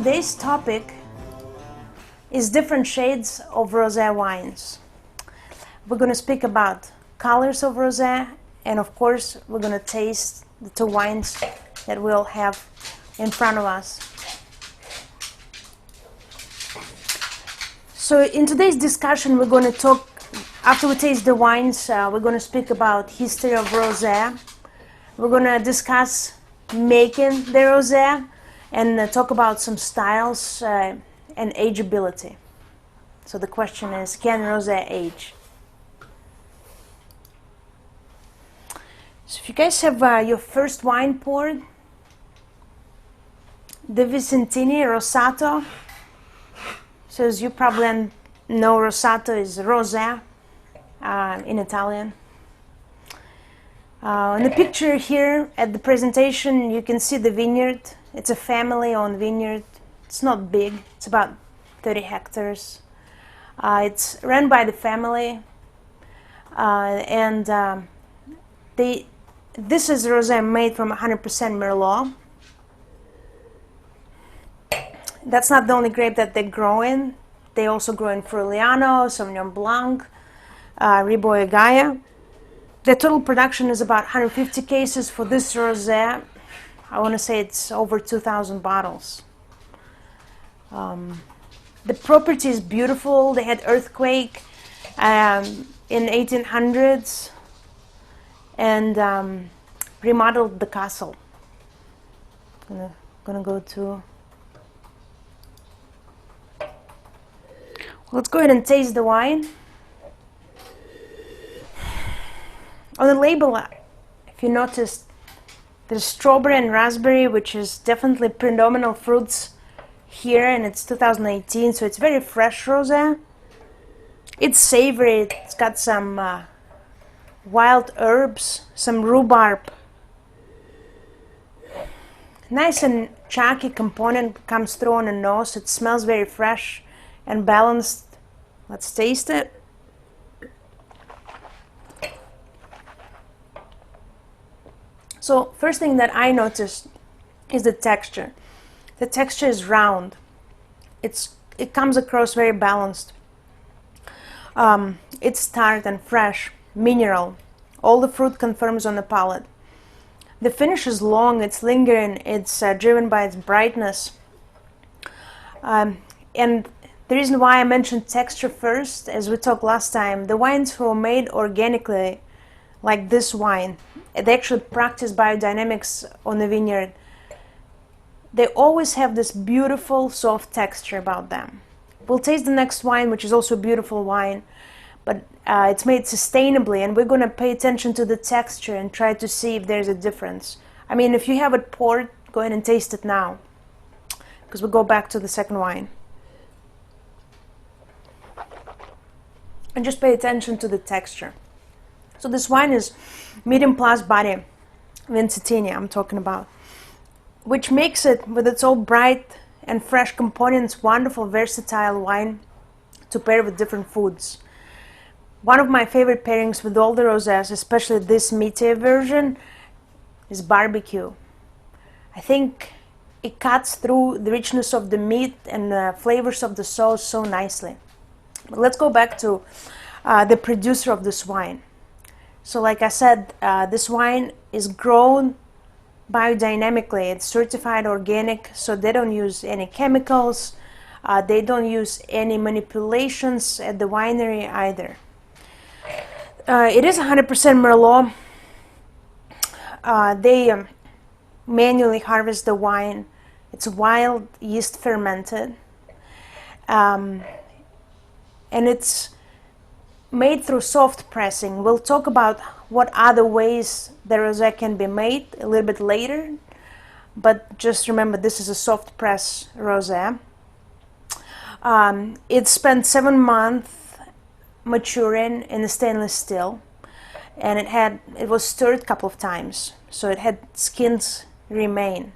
today's topic is different shades of rosé wines. We're going to speak about colors of rosé, and of course we're going to taste the two wines that we'll have in front of us. So in today's discussion we're going to talk, after we taste the wines, we're going to speak about history of rosé. We're going to discuss making the rosé and talk about some styles and ageability. So the question is, can rosé age? So if you guys have your first wine poured, the VISINTINI ROSATO. So as you probably know, ROSATO is rosé in Italian. In the picture here at the presentation, you can see the vineyard. It's a family-owned vineyard. It's not big. It's about 30 hectares. It's run by the family, and this is rosé made from 100% Merlot. That's not the only grape that they grow in. They also grow in FRIULI, Sauvignon Blanc, Ribolla Gaia. The total production is about 150 cases for this rosé. I want to say it's over 2,000 bottles. The property is beautiful. They had earthquake in 1800s and remodeled the castle. Gonna go to. Let's go ahead and taste the wine. On the label, if you noticed, there's strawberry and raspberry, which is definitely predominant fruits here, and it's 2018, so it's very fresh rosé. It's savory. It's got some wild herbs, some rhubarb. Nice and chalky component comes through on the nose. It smells very fresh and balanced. Let's taste it. So first thing that I noticed is the texture. The texture is round. It comes across very balanced. It's tart and fresh, mineral. All the fruit confirms on the palate. The finish is long, it's lingering, it's driven by its brightness. And the reason why I mentioned texture first, as we talked last time, the wines were made organically, like this wine. They actually practice biodynamics on the vineyard. They always have this beautiful soft texture about them. We'll taste the next wine, which is also a beautiful wine, but it's made sustainably, and we're going to pay attention to the texture and try to see if there's a difference. I mean, if you have it poured, go ahead and taste it now, because we'll go back to the second wine. And just pay attention to the texture. So this wine is medium plus body, VISINTINI I'm talking about, which makes it, with its all bright and fresh components, wonderful versatile wine to pair with different foods. One of my favorite pairings with all the rosés, especially this meatier version, is barbecue. I think it cuts through the richness of the meat and the flavors of the sauce so nicely. But let's go back to the producer of this wine. So like I said, this wine is grown biodynamically. It's certified organic, so they don't use any chemicals. They don't use any manipulations at the winery either. It is 100% Merlot. They manually harvest the wine. It's wild yeast fermented. And it's made through soft pressing. We'll talk about what other ways the rosé can be made a little bit later, but just remember this is a soft press rosé. It spent 7 months maturing in a stainless steel, and it was stirred a couple of times, so it had skins remain.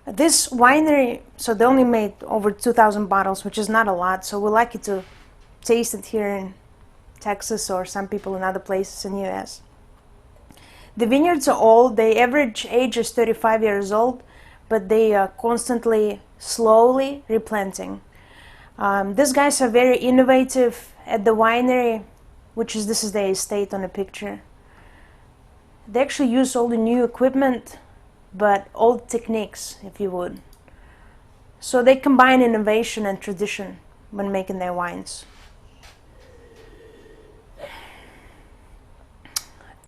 This winery, so they only made over 2,000 bottles, which is not a lot, so we'd like you to taste it here in Texas or some people in other places in the US. The vineyards are old. The average age is 35 years old, but they constantly slowly replanting. These guys are very innovative at the winery, which is, this is the estate on the picture. They actually use all the new equipment, but old techniques, if you would. So they combine innovation and tradition when making their wines.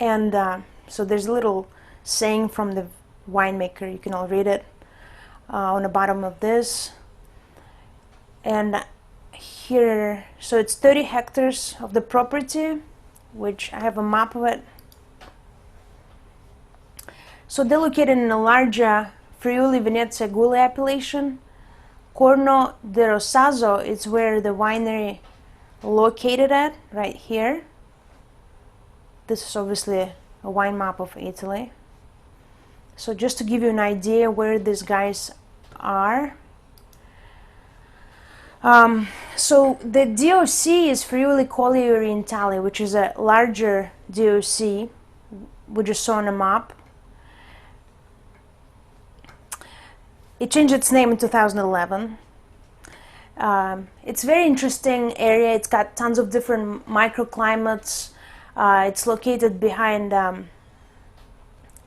And so there's a little saying from the winemaker, you can all read it on the bottom of this. And here, so it's 30 hectares of the property, which I have a map of it. So they're located in a larger Friuli Venezia Giulia appellation. Corno di Rosato is where the winery located at, right here. This is obviously a wine map of Italy. So just to give you an idea where these guys are. So the DOC is Friuli Colli Orientali, which is a larger DOC, we just saw on a map. It changed its name in 2011. It's a very interesting area. It's got tons of different microclimates. It's located behind,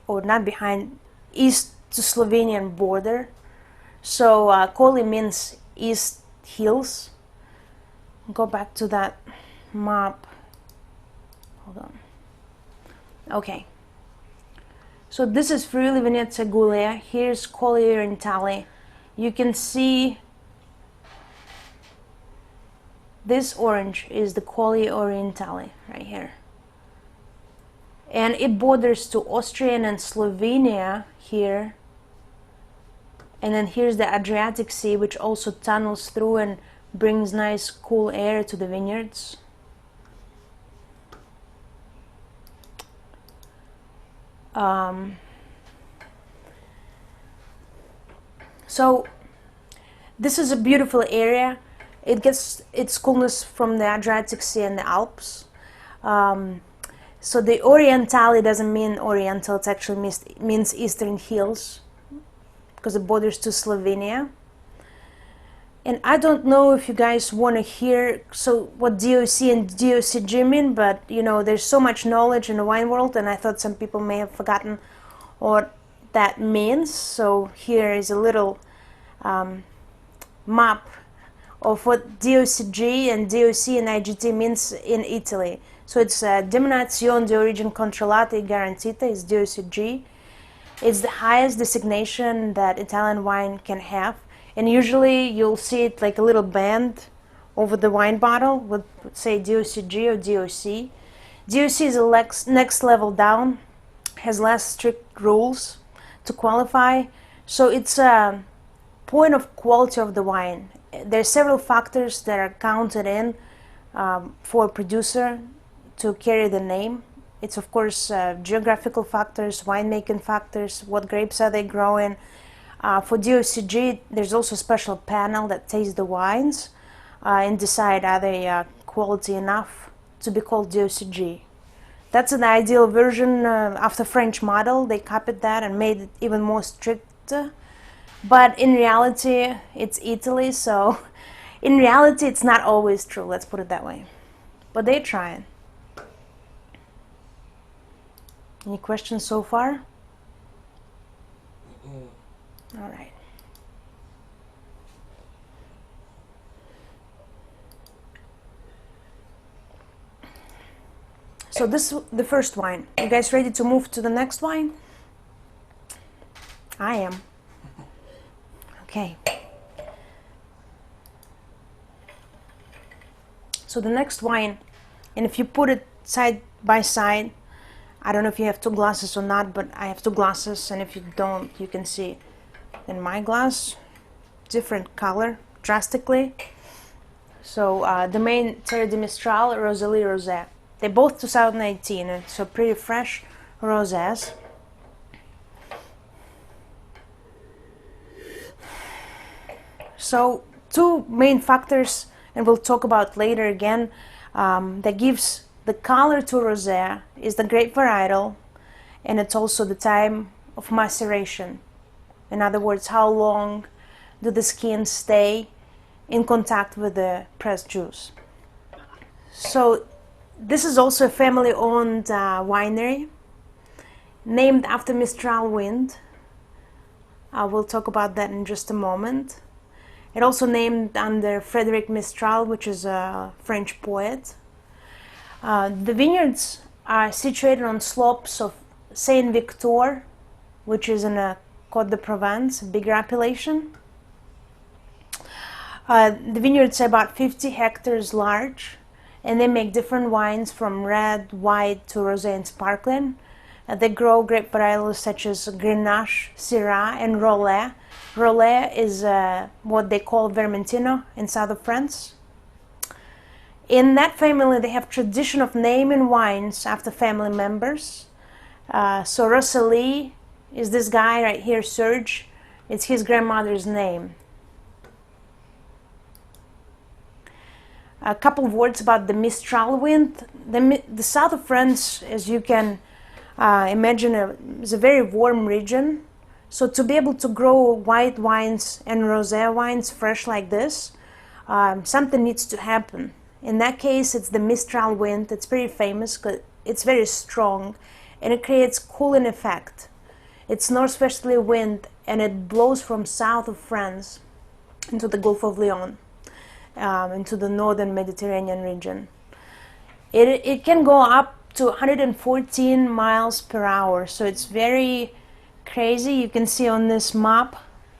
or not behind, east to Slovenian border. So Colli means east hills. Go back to that map. Hold on. Okay. So this is Friuli Venezia Giulia. Here's Colli Orientali. You can see this orange is the Colli Orientali right here. And it borders to Austria and Slovenia here. And then here's the Adriatic Sea, which also tunnels through and brings nice cool air to the vineyards. So this is a beautiful area. It gets its coolness from the Adriatic Sea and the Alps. So the Orientali doesn't mean Oriental, it actually means Eastern Hills, because it borders to Slovenia. And I don't know if you guys want to hear what DOC and DOCG mean, but you know, there's so much knowledge in the wine world, and I thought some people may have forgotten what that means. So here is a little map of what DOCG and DOC and IGT means in Italy. So it's Denominazione di Origine Controllata e Garantita, is DOCG. It's the highest designation that Italian wine can have. And usually you'll see it like a little band over the wine bottle would say DOCG or DOC. DOC is the next level down, has less strict rules to qualify. So it's a point of quality of the wine. There are several factors that are counted in for a producer to carry the name. It's of course geographical factors, winemaking factors, what grapes are they growing. For DOCG, there's also a special panel that tastes the wines and decide are they quality enough to be called DOCG. That's an ideal version after French model. They copied that and made it even more strict. But in reality, it's Italy, so in reality, it's not always true, let's put it that way. But they're trying. Any questions so far? All right. So this is the first wine. You guys ready to move to the next wine? I am. Okay. So the next wine, and if you put it side by side, I don't know if you have two glasses or not, but I have two glasses, and if you don't, you can see in my glass, different color, drastically. So the main Terre de Mistral, Rosé Rosé. They're both 2018, so pretty fresh rosés. So two main factors, and we'll talk about later again, that gives the color to rosé is the grape varietal, and it's also the time of maceration. In other words, how long do the skin stay in contact with the pressed juice. So this is also a family-owned winery named after Mistral wind. We'll talk about that in just a moment. It also named under Frédéric Mistral, which is a French poet. The vineyards are situated on slopes of Saint Victor, which is in a Côte de Provence, a bigger appellation. The vineyards are about 50 hectares large, and they make different wines from red, white to rosé and sparkling. They grow grape varietals such as Grenache, Syrah, and Rollet. Rollet is what they call Vermentino in south of France. In that family, they have tradition of naming wines after family members. So ROSÉ is this guy right here, Serge. It's his grandmother's name. A couple of words about the Mistral wind. The south of France, as you can imagine, is a very warm region. So to be able to grow white wines and rosé wines fresh like this, something needs to happen. In that case, it's the Mistral wind. It's very famous because it's very strong and it creates cooling effect. It's northwesterly wind and it blows from south of France into the Gulf of Lyon, into the northern Mediterranean region. It can go up to 114 miles per hour, so it's very crazy. You can see on this map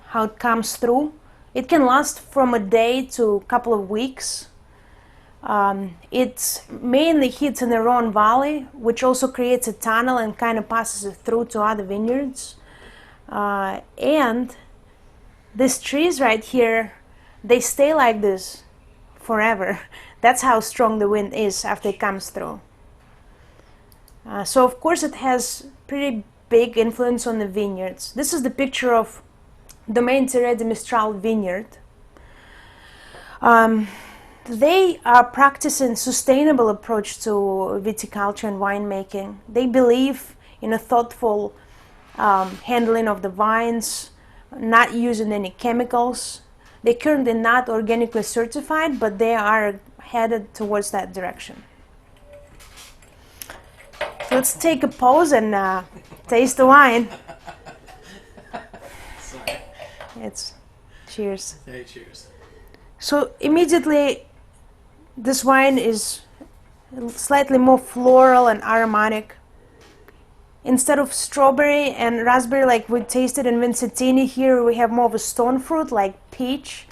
how it comes through. It can last from a day to a couple of weeks. It mainly hits in the Rhone Valley, which also creates a tunnel and kind of passes it through to other vineyards. And these trees right here, they stay like this forever. That's how strong the wind is after it comes through. So of course it has pretty big influence on the vineyards. This is the picture of Domaine Thierry de Mistral vineyard. They are practicing sustainable approach to viticulture and winemaking. They believe in a thoughtful handling of the vines, not using any chemicals. They're currently not organically certified, but they are headed towards that direction. So let's take a pause and taste the wine. Sorry. It's cheers. Hey, cheers. So immediately, this wine is slightly more floral and aromatic. Instead of strawberry and raspberry like we tasted in Vincentini, here we have more of a stone fruit like peach,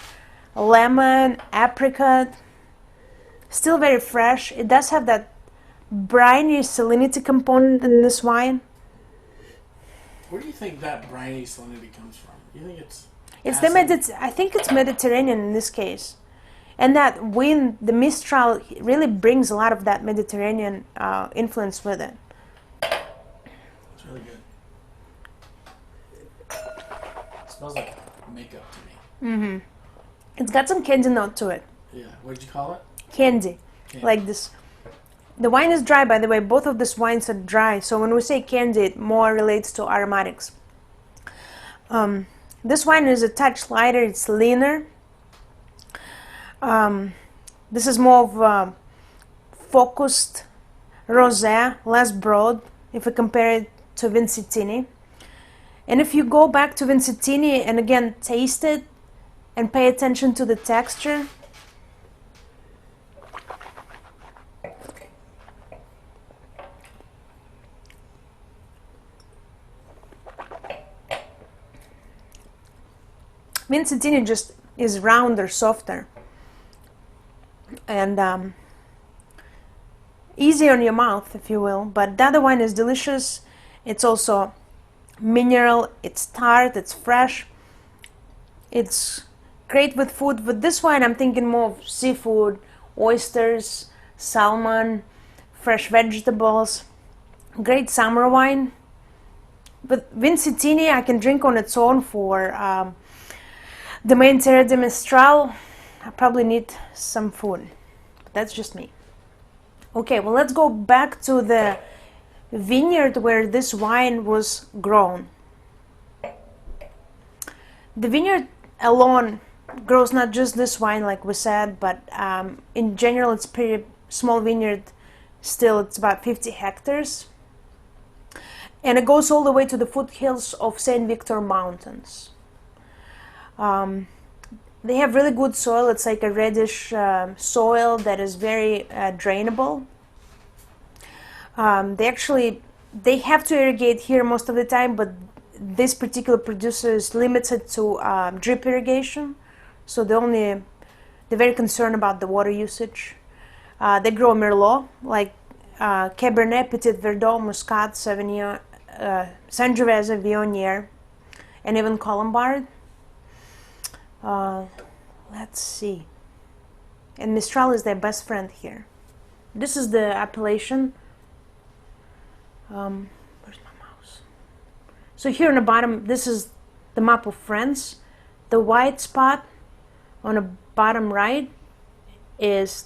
lemon, apricot. Still very fresh. It does have that briny salinity component in this wine. Where do you think that briny salinity comes from? You think it's I think it's Mediterranean in this case. And that wind, the Mistral, really brings a lot of that Mediterranean influence with it. It's really good. It smells like makeup to me. Mm-hmm. It's got some candy note to it. Yeah. What did you call it? Candy. Like this. The wine is dry, by the way. Both of these wines are dry. So when we say candy, it more relates to aromatics. This wine is a touch lighter. It's leaner. This is more of a focused rosé, less broad, if we compare it to Vincentini. And if you go back to Vincentini and again taste it and pay attention to the texture, Vincentini just is rounder, softer, and easy on your mouth, if you will. But the other wine is delicious. It's also mineral, it's tart, it's fresh. It's great with food. With this wine, I'm thinking more of seafood, oysters, salmon, fresh vegetables. Great summer wine. But Vincentini, I can drink on its own for Domaine Thierry de Mistral. I probably need some food. But that's just me. Okay, well, let's go back to the vineyard where this wine was grown. The vineyard alone grows not just this wine, like we said, but in general, it's pretty small vineyard. Still, it's about 50 hectares. And it goes all the way to the foothills of St. Victor Mountains. They have really good soil. It's like a reddish soil that is very drainable. They have to irrigate here most of the time, but this particular producer is limited to drip irrigation. So they're very concerned about the water usage. They grow Merlot, like Cabernet, Petit Verdot, Muscat, Sauvignon, Sangiovese, Viognier, and even Colombard. Let's see. And Mistral is their best friend here. This is the appellation. Where's my mouse? So here on the bottom, this is the map of France. The white spot on the bottom right is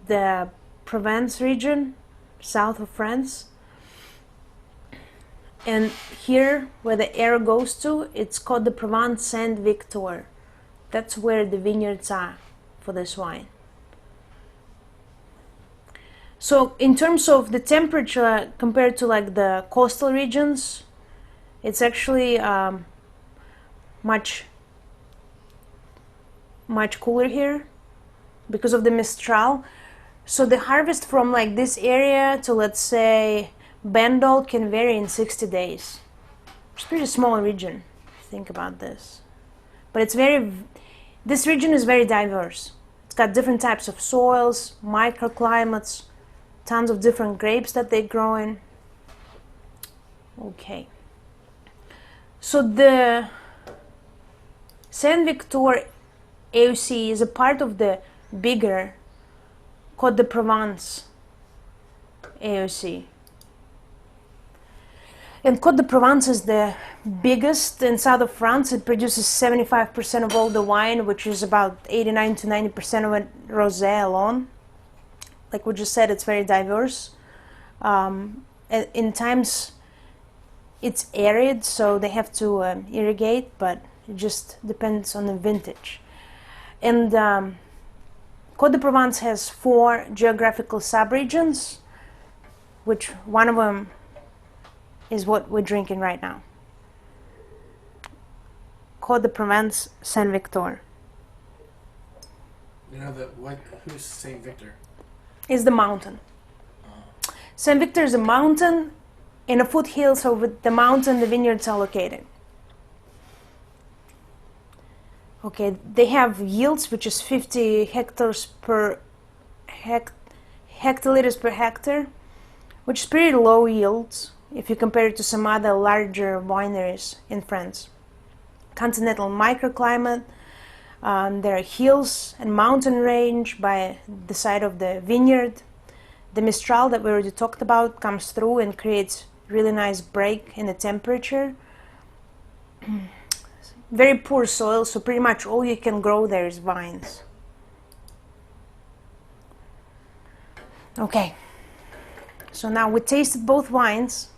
the Provence region, south of France. And here, where the arrow goes to, it's called the Provence Saint Victor. That's where the vineyards are for this wine. So in terms of the temperature compared to like the coastal regions, it's actually much cooler here because of the Mistral. So the harvest from like this area to, let's say, Bandol can vary in 60 days. It's a pretty small region, if you think about this. But this region is very diverse. It's got different types of soils, microclimates, tons of different grapes that they grow in. Okay. So the Saint Victor AOC is a part of the bigger Côte de Provence AOC. And Côte de Provence is the biggest in south of France. It produces 75% of all the wine, which is about 89 to 90% of it rosé alone. Like we just said, it's very diverse. In times, it's arid, so they have to irrigate, but it just depends on the vintage. And Côte de Provence has 4 geographical subregions, which one of them is what we're drinking right now. Côte de Provence, Saint Victor. You know who's Saint Victor? Is the mountain. Saint Victor is a mountain. In the foothills of the mountain, the vineyards are located. Okay, they have yields, which is 50 hectoliters per hectare, which is pretty low yields if you compare it to some other larger wineries in France. Continental microclimate. There are hills and mountain range by the side of the vineyard. The Mistral that we already talked about comes through and creates really nice break in the temperature. Very poor soil, so pretty much all you can grow there is vines. Okay, so now we tasted both wines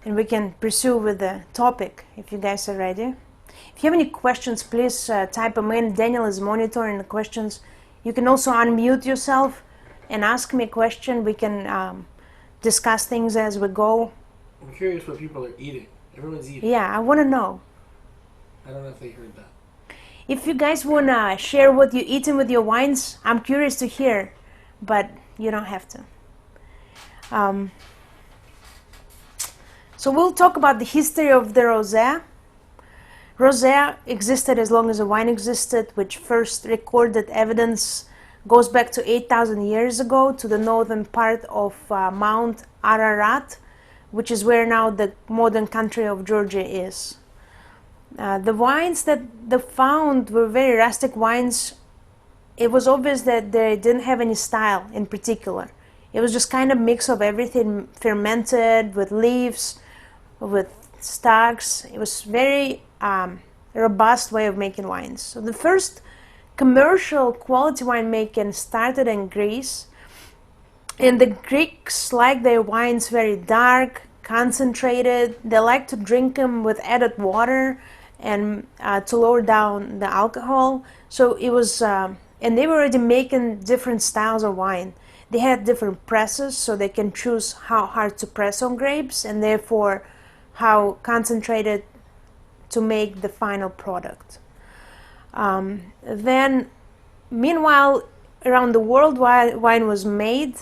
and we can pursue with the topic if you guys are ready. If you have any questions, please type them in. Daniel is monitoring the questions. You can also unmute yourself and ask me a question. We can discuss things as we go. I'm curious what people are eating. Everyone's eating. Yeah, I want to know. I don't know if they heard that. If you guys want to share what you're eating with your wines, I'm curious to hear, but you don't have to. So we'll talk about the history of the rosé. Rosé existed as long as the wine existed, which first recorded evidence goes back to 8,000 years ago to the northern part of Mount Ararat, which is where now the modern country of Georgia is. The wines that they found were very rustic wines. It was obvious that they didn't have any style in particular. It was just kind of mix of everything, fermented with leaves, with stalks. It was very robust way of making wines. So the first commercial quality winemaking started in Greece, and the Greeks like their wines very dark, concentrated. They like to drink them with added water and to lower down the alcohol. So it was, and they were already making different styles of wine. They had different presses, so they can choose how hard to press on grapes, and therefore how concentrated to make the final product. Then, meanwhile, around the world, wine was made,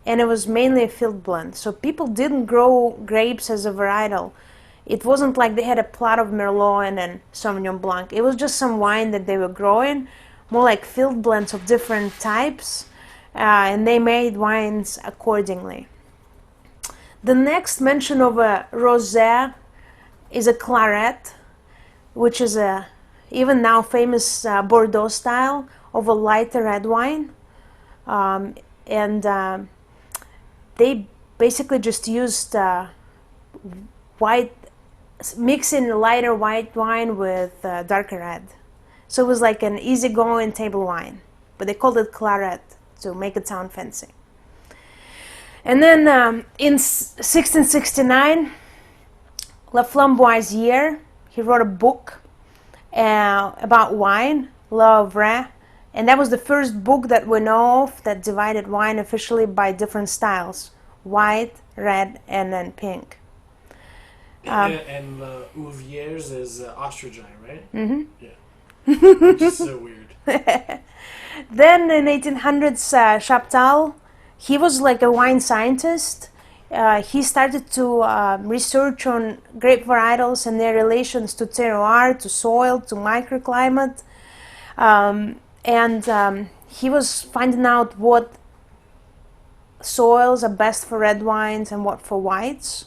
and it was mainly a field blend. So people didn't grow grapes as a varietal. It wasn't like they had a plot of Merlot and Sauvignon Blanc. It was just some wine that they were growing, more like field blends of different types, and they made wines accordingly. The next mention of a rosé is a claret, which is a even now famous Bordeaux style of a lighter red wine, and they basically just used mixing lighter white wine with darker red. So it was like an easygoing table wine, but they called it claret to make it sound fancy. And then in 1669, La Flamboisier, he wrote a book about wine, La Vraie, and that was the first book that we know of that divided wine officially by different styles: white, red, and then pink. And Ouvriers is ostrich, right? Mm-hmm. Yeah. Which is so weird. Then in 1800s, Chaptal, he was like a wine scientist. He started to research on grape varietals and their relations to terroir, to soil, to microclimate. And he was finding out what soils are best for red wines and what for whites.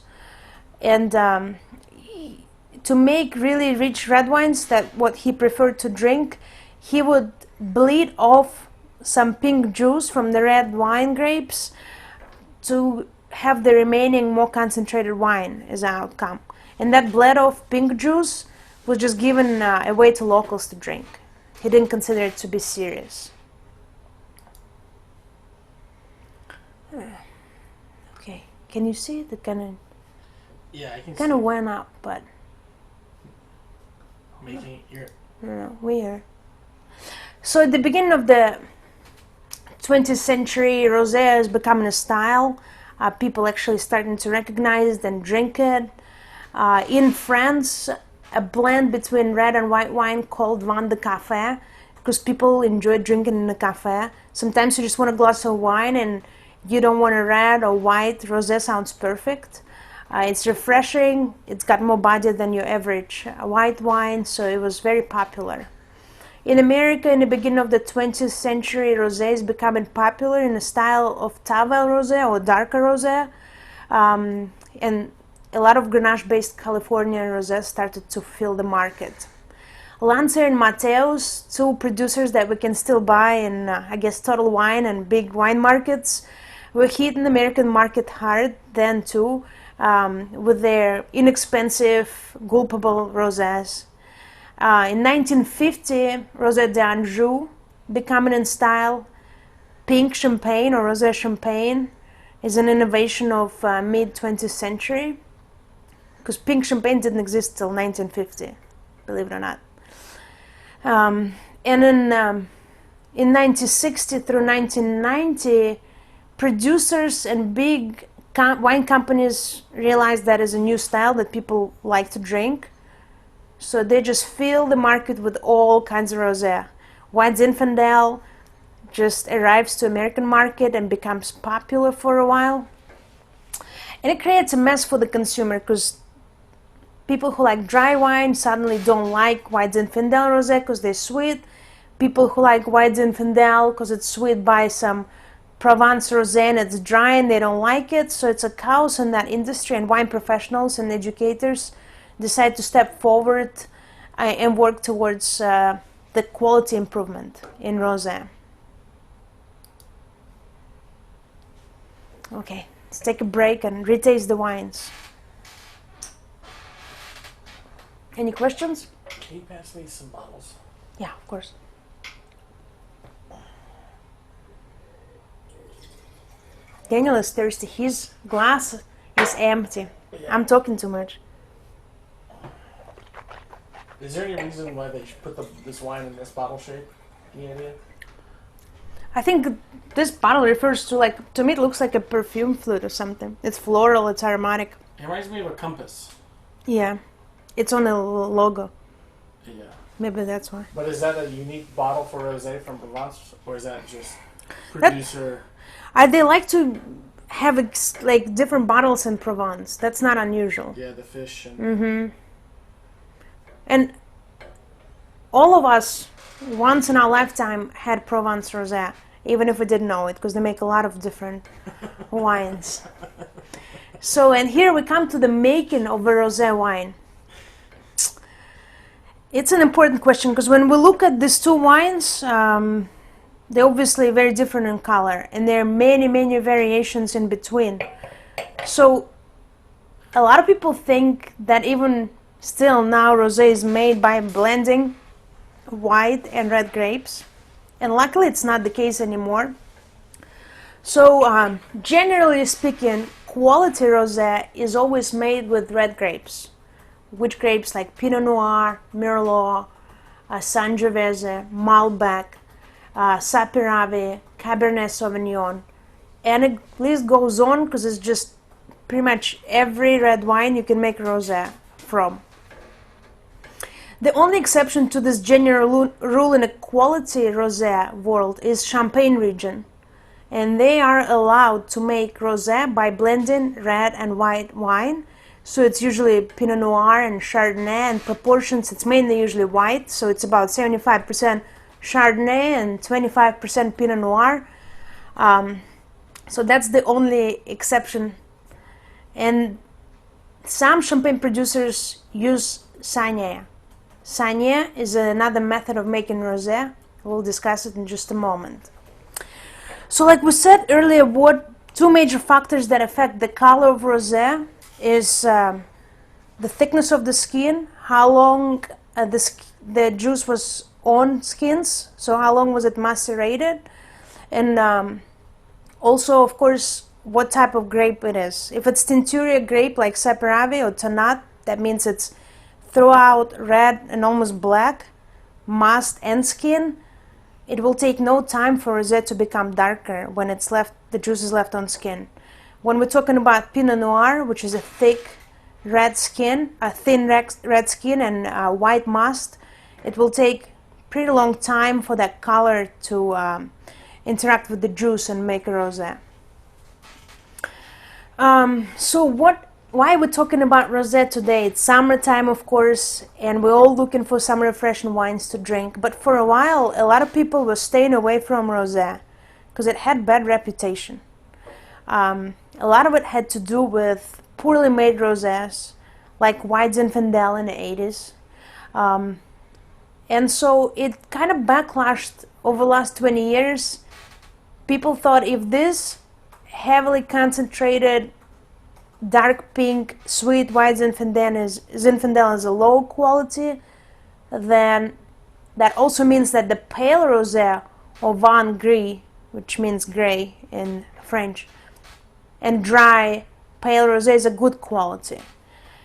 And to make really rich red wines, that what he preferred to drink, he would bleed off some pink juice from the red wine grapes to have the remaining more concentrated wine as an outcome. And that bled off pink juice was just given away to locals to drink. He didn't consider it to be serious. Okay, can you see it? It Yeah, I can kind of went up, but making your weird. So at the beginning of the 20th century, rosé is becoming a style. People actually starting to recognize and drink it. In France, a blend between red and white wine called vin de café, because people enjoy drinking in a cafe. Sometimes you just want a glass of wine and you don't want a red or white. Rosé sounds perfect. It's refreshing. It's got more body than your average white wine, so it was very popular. In America, in the beginning of the 20th century, rosé is becoming popular in the style of Tavel rosé or darker rosé, and a lot of Grenache-based California rosé started to fill the market. Lancer and Mateus, two producers that we can still buy in, I guess, Total Wine and big wine markets, were hitting the American market hard then too, with their inexpensive, gulpable rosés. In 1950, Rosé d'Anjou, becoming in style. Pink champagne or rosé champagne is an innovation of mid-20th century, because pink champagne didn't exist till 1950, believe it or not. And in 1960 through 1990, producers and big wine companies realized that is a new style that people like to drink. So they just fill the market with all kinds of rosé. White Zinfandel just arrives to American market and becomes popular for a while. And it creates a mess for the consumer, because people who like dry wine suddenly don't like White Zinfandel rosé because they're sweet. People who like White Zinfandel because it's sweet buy some Provence rosé and it's dry and they don't like it. So it's a chaos in that industry, and wine professionals and educators decide to step forward and work towards the quality improvement in rosé. Okay, let's take a break and retaste the wines. Any questions? Can you pass me some bottles? Yeah, of course. Daniel is thirsty. His glass is empty. Yeah. I'm talking too much. Is there any reason why they put this wine in this bottle shape? Any idea? I think this bottle refers to, like, to me it looks like a perfume flute or something. It's floral, it's aromatic. It reminds me of a compass. Yeah, it's on the logo. Yeah. Maybe that's why. But is that a unique bottle for rosé from Provence, or is that just producer? They like to have like different bottles in Provence. That's not unusual. Yeah, the fish and. Mm-hmm. And all of us, once in our lifetime, had Provence rosé, even if we didn't know it, because they make a lot of different wines. So, and here we come to the making of a rosé wine. It's an important question because when we look at these two wines, they're obviously very different in color, and there are many, many variations in between. So a lot of people think that even still now rosé is made by blending white and red grapes, and luckily it's not the case anymore. So generally speaking, quality rosé is always made with red grapes. Which grapes like Pinot Noir, Merlot, Sangiovese, Malbec, Saperavi, Cabernet Sauvignon, and the list goes on because it's just pretty much every red wine you can make rosé from. The only exception to this general rule in the quality rosé world is Champagne region, and they are allowed to make rosé by blending red and white wine. So it's usually Pinot Noir and Chardonnay, and proportions it's mainly usually white, so it's about 75% Chardonnay and 25% Pinot Noir. So that's the only exception. And some champagne producers use saignée. Saignée is another method of making rosé. We'll discuss it in just a moment. So like we said earlier, what two major factors that affect the color of rosé is the thickness of the skin, how long the juice was on skins, so how long was it macerated, and also, of course, what type of grape it is. If it's Tinturia grape like Saperavi or Tannat, that means it's throughout red and almost black, must and skin. It will take no time for rosé to become darker when it's left, the juice is left on skin. When we're talking about Pinot Noir, which is a thick red skin, a thin red skin and white must, it will take pretty long time for that color to interact with the juice and make a rosé. So why are we talking about rosé today? It's summertime, of course, and we're all looking for some refreshing wines to drink. But for a while, a lot of people were staying away from rosé because it had bad reputation. A lot of it had to do with poorly made rosés, like White Zinfandel in the 80s. And so it kind of backlashed over the last 20 years. People thought if this heavily concentrated, dark pink, sweet White Zinfandel is a low quality, then that also means that the pale rosé or Vin Gris, which means gray in French, and dry pale rosé is a good quality.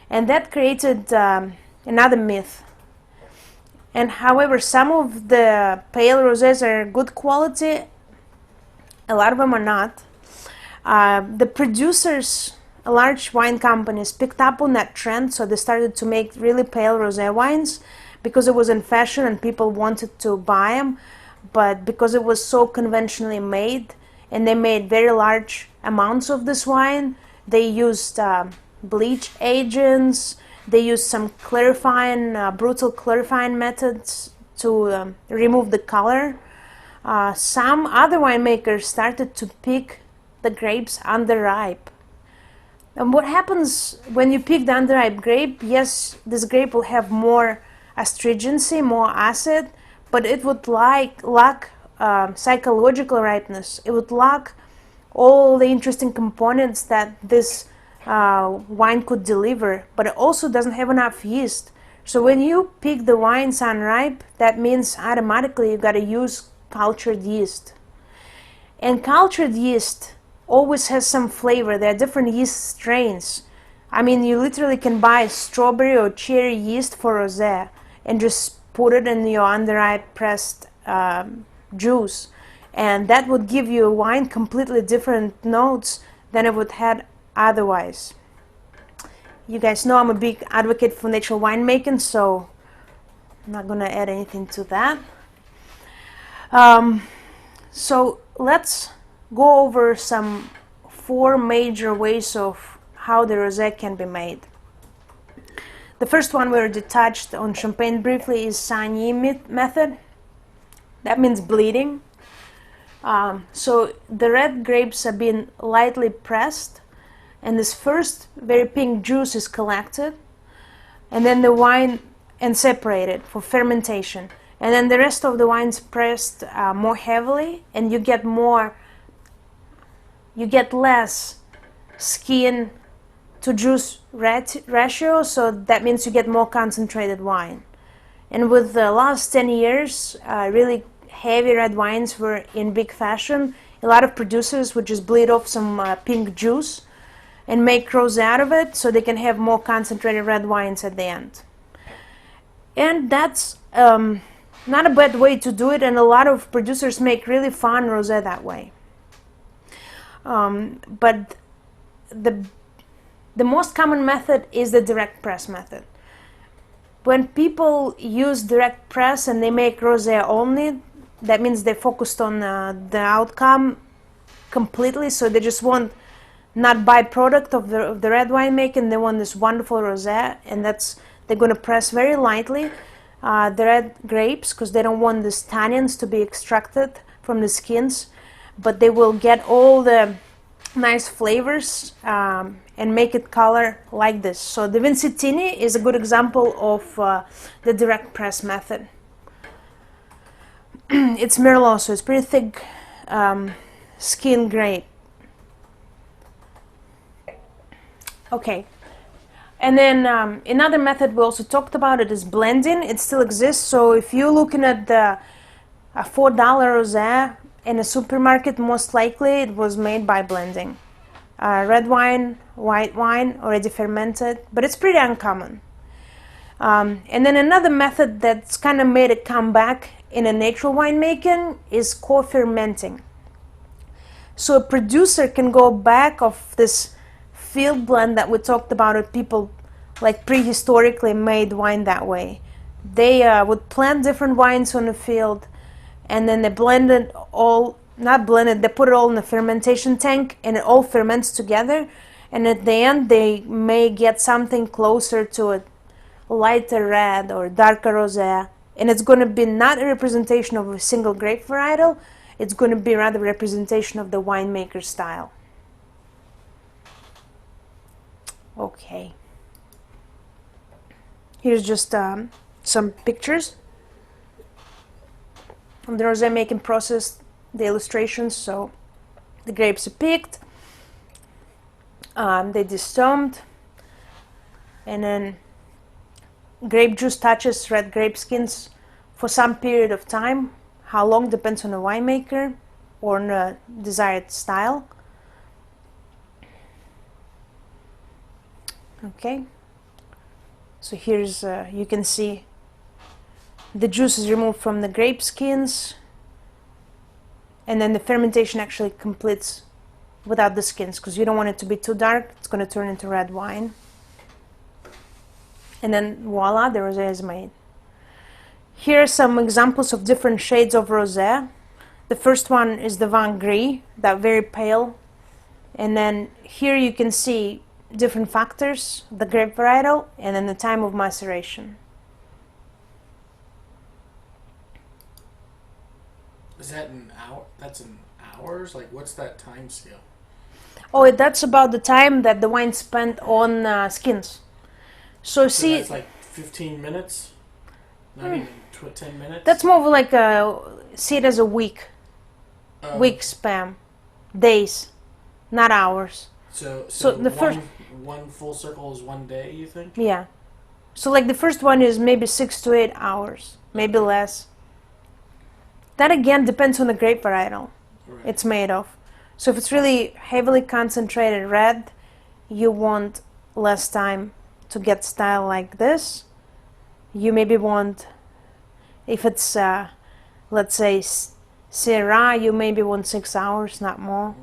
And that created another myth. And however, some of the pale rosés are good quality, a lot of them are not. The producers, large wine companies, picked up on that trend, so they started to make really pale rosé wines because it was in fashion and people wanted to buy them. But because it was so conventionally made, and they made very large amounts of this wine, they used bleach agents, they used some clarifying, brutal clarifying methods to remove the color. Some other winemakers started to pick the grapes underripe. And what happens when you pick the underripe grape? Yes, this grape will have more astringency, more acid, but it would lack psychological ripeness. It would lack all the interesting components that this wine could deliver, but it also doesn't have enough yeast. So when you pick the wines unripe, that means automatically you got to use cultured yeast. And cultured yeast always has some flavor. There are different yeast strains. I mean, you literally can buy strawberry or cherry yeast for rosé, and just put it in your under-eye pressed juice, and that would give you a wine completely different notes than it would have otherwise. You guys know I'm a big advocate for natural winemaking, so I'm not going to add anything to that. So let's go over some 4 major ways of how the rosé can be made. The first one we already touched on champagne briefly is Sagne method. That means bleeding. So the red grapes are being lightly pressed, and this first very pink juice is collected, and then the wine and separated for fermentation, and then the rest of the wine's pressed more heavily, and you get less skin to juice ratio, so that means you get more concentrated wine. And with the last 10 years, really heavy red wines were in big fashion. A lot of producers would just bleed off some pink juice and make rosé out of it, so they can have more concentrated red wines at the end. And that's not a bad way to do it, and a lot of producers make really fun rosé that way. But the most common method is the direct press method. When people use direct press and they make rosé only, that means they focused on the outcome completely, so they just want not byproduct of the red wine making, they want this wonderful rosé, and they're going to press very lightly the red grapes because they don't want these tannins to be extracted from the skins, but they will get all the nice flavors and make it color like this. So the VISINTINI is a good example of the direct press method. It's Merlot, so it's pretty thick skin grape. Okay, and then another method we also talked about it is blending. It still exists, so if you're looking at the $4 rosé in a supermarket, most likely it was made by blending. Red wine, white wine, already fermented, but it's pretty uncommon. And then another method that's kind of made a comeback in a natural winemaking is co-fermenting. So a producer can go back of this field blend that we talked about it, people like prehistorically made wine that way. They would plant different wines on the field, and then they blend it all, not blended, they put it all in a fermentation tank, and it all ferments together, and at the end they may get something closer to a lighter red or darker rosé, and it's going to be not a representation of a single grape varietal, it's going to be rather a representation of the winemaker style. Okay, here's just some pictures of the rosé making process, the illustrations. So the grapes are picked, they destomed, and then grape juice touches red grape skins for some period of time. How long depends on the winemaker or on the desired style. Okay, so here's you can see the juice is removed from the grape skins, and then the fermentation actually completes without the skins because you don't want it to be too dark, it's going to turn into red wine. And then voila, the rosé is made. Here are some examples of different shades of rosé. The first one is the Vin Gris, that very pale, and then here you can see different factors, the grape varietal, and then the time of maceration. Is that an hour? That's in hours? Like, what's that time scale? Oh, that's about the time that the wine spent on skins. So see, that's like 15 minutes? Not even 10 minutes? That's more of like see it as a week. Week span. Days, not hours. So the first one full circle is 1 day, you think? Yeah. So like the first one is maybe 6 to 8 hours, maybe less. That again depends on the grape varietal it's made of. So if it's really heavily concentrated red, you want less time to get style like this. you maybe want, if it's let's say Syrah, you maybe want 6 hours, not more.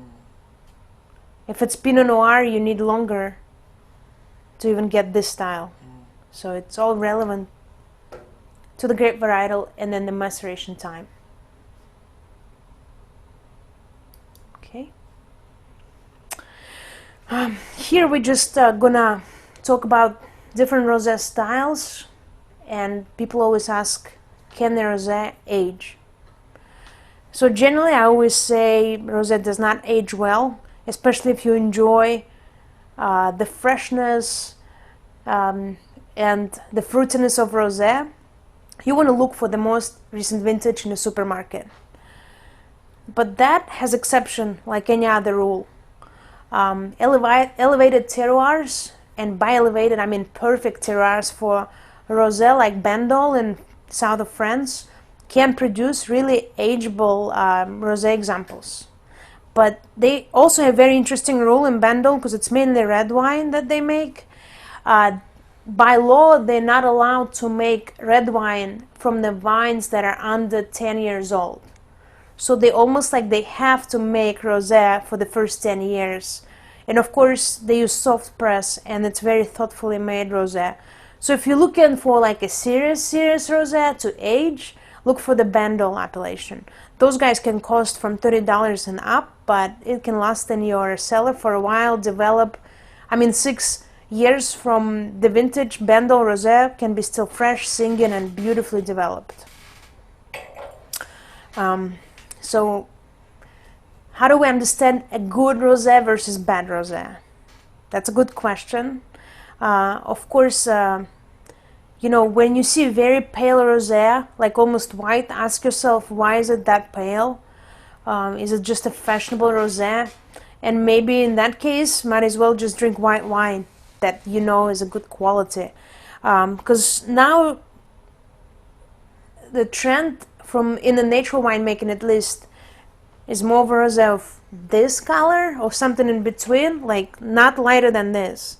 If it's Pinot Noir, you need longer to even get this style. So it's all relevant to the grape varietal and then the maceration time. Okay. Here we're just gonna talk about different rosé styles, and people always ask, can the rosé age? So generally I always say rosé does not age well, especially if you enjoy the freshness and the fruitiness of rosé. You want to look for the most recent vintage in the supermarket. But that has exception, like any other rule. Elevated terroirs, and by elevated I mean perfect terroirs for rosé, like Bandol in south of France, can produce really ageable rosé examples. But they also have very interesting rule in Bandol, because it's mainly red wine that they make. By law, they're not allowed to make red wine from the vines that are under 10 years old. So they almost like they have to make rosé for the first 10 years. And of course, they use soft press, and it's very thoughtfully made rosé. So if you're looking for like a serious rosé to age, look for the Bandol appellation. Those guys can cost from $30 and up, but it can last in your cellar for a while, develop. I mean, 6 years from the vintage Bandol rosé can be still fresh, singing, and beautifully developed. So how do we understand a good rosé versus bad rosé? That's a good question. Of course, you know, when you see very pale rosé, like almost white, ask yourself, why is it that pale? Is it just a fashionable rosé? And maybe in that case, might as well just drink white wine that you know is a good quality. Because now the trend from in the natural winemaking, at least, is more of a rosé of this color or something in between, like not lighter than this.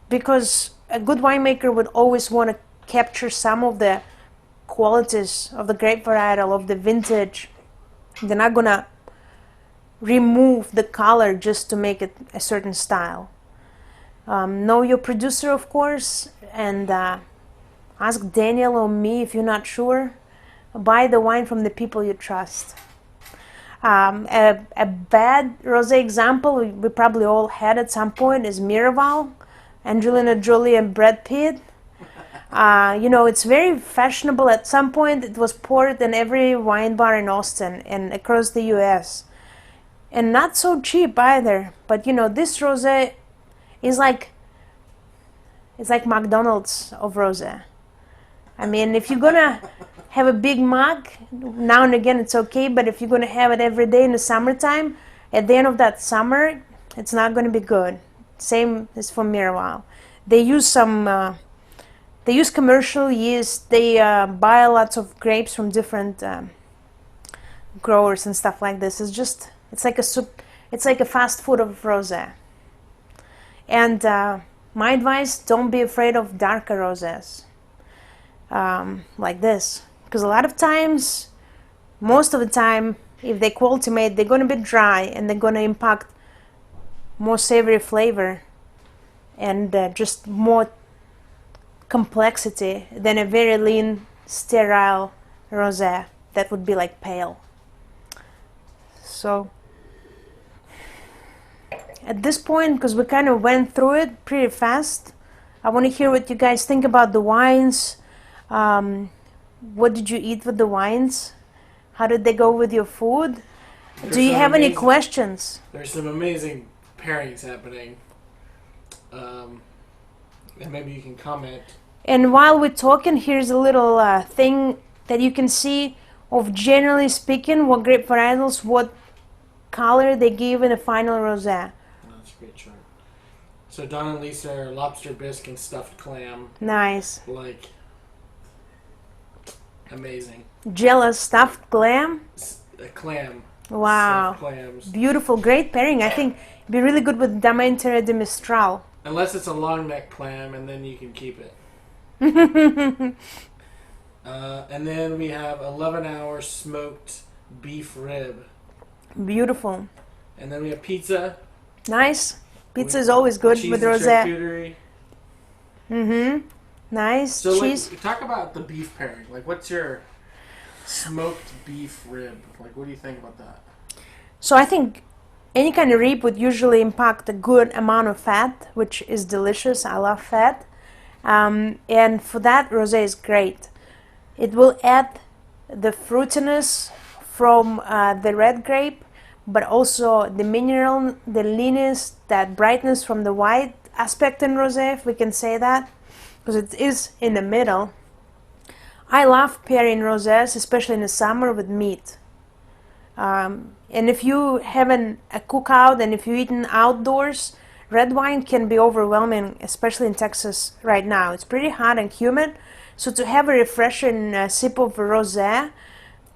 Because a good winemaker would always want to capture some of the qualities of the grape varietal, of the vintage. They're not gonna remove the color just to make it a certain style. Know your producer, of course, and ask Daniel or me if you're not sure. Buy the wine from the people you trust. A bad rosé example we probably all had at some point is Miraval, Angelina Jolie and Brad Pitt. You know, it's very fashionable. At some point it was poured in every wine bar in Austin and across the US, and not so cheap either. But you know, this rosé is like, it's like McDonald's of rosé. I mean, if you're gonna have a big mug now and again, it's okay, but if you're gonna have it every day in the summertime, at the end of that summer, it's not gonna be good. Same as for Miraval. They use some they use commercial yeast. They buy lots of grapes from different growers and stuff like this. It's just, it's like a soup, it's like a fast food of rosé. And my advice, don't be afraid of darker rosés like this, because a lot of times, most of the time, if they're quality made, they're going to be dry and they're going to impact more savory flavor and just more complexity than a very lean, sterile rosé that would be like pale. So at this point, because we kind of went through it pretty fast, I want to hear what you guys think about the wines. What did you eat with the wines? How did they go with your food? Do you have any questions? There's some amazing pairings happening. And maybe you can comment. And while we're talking, here's a little thing that you can see of, generally speaking, what grape varietals, what color they give in a final rosé. That's a great chart. So Don and Lisa are lobster bisque and stuffed clam. Nice. Like, amazing. Jealous stuffed clam. A clam. Wow. Stuffed clams. Beautiful, great pairing. I think it'd be really good with Damentera de Mistral. Unless it's a long neck clam, and then you can keep it. And then we have 11-hour smoked beef rib. Beautiful. And then we have pizza. Nice. Pizza is always good cheese with and rosé. charcuterie. Mm-hmm. Nice. So cheese. like, talk about the beef pairing. Like, what's your smoked beef rib? Like, what do you think about that? So I think any kind of rib would usually impact a good amount of fat, which is delicious. I love fat. And for that, rosé is great. It will add the fruitiness from the red grape, but also the mineral, the leanness, that brightness from the white aspect in rosé, if we can say that, because it is in the middle. I love pairing rosés, especially in the summer, with meat. And if you having a cookout and if you're eating outdoors, red wine can be overwhelming, especially in Texas right now. It's pretty hot and humid, so to have a refreshing sip of rosé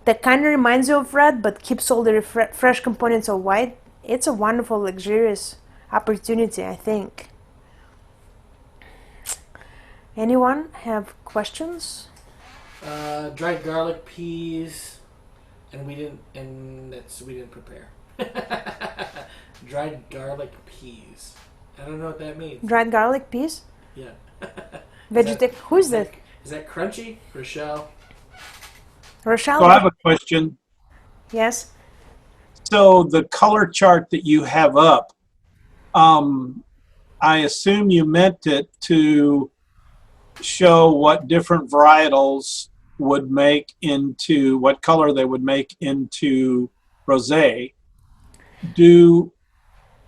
that kind of reminds you of red but keeps all the fresh components of white, it's a wonderful, luxurious opportunity, I think. Anyone have questions? Dried garlic, peas, and we didn't prepare. Dried garlic peas. I don't know what that means. Dried garlic, peas? Yeah. Who's that? Is that crunchy? Rochelle? Rochelle? So I have a question. Yes. So the color chart that you have up, I assume you meant it to show what different varietals would make into, what color they would make into rosé.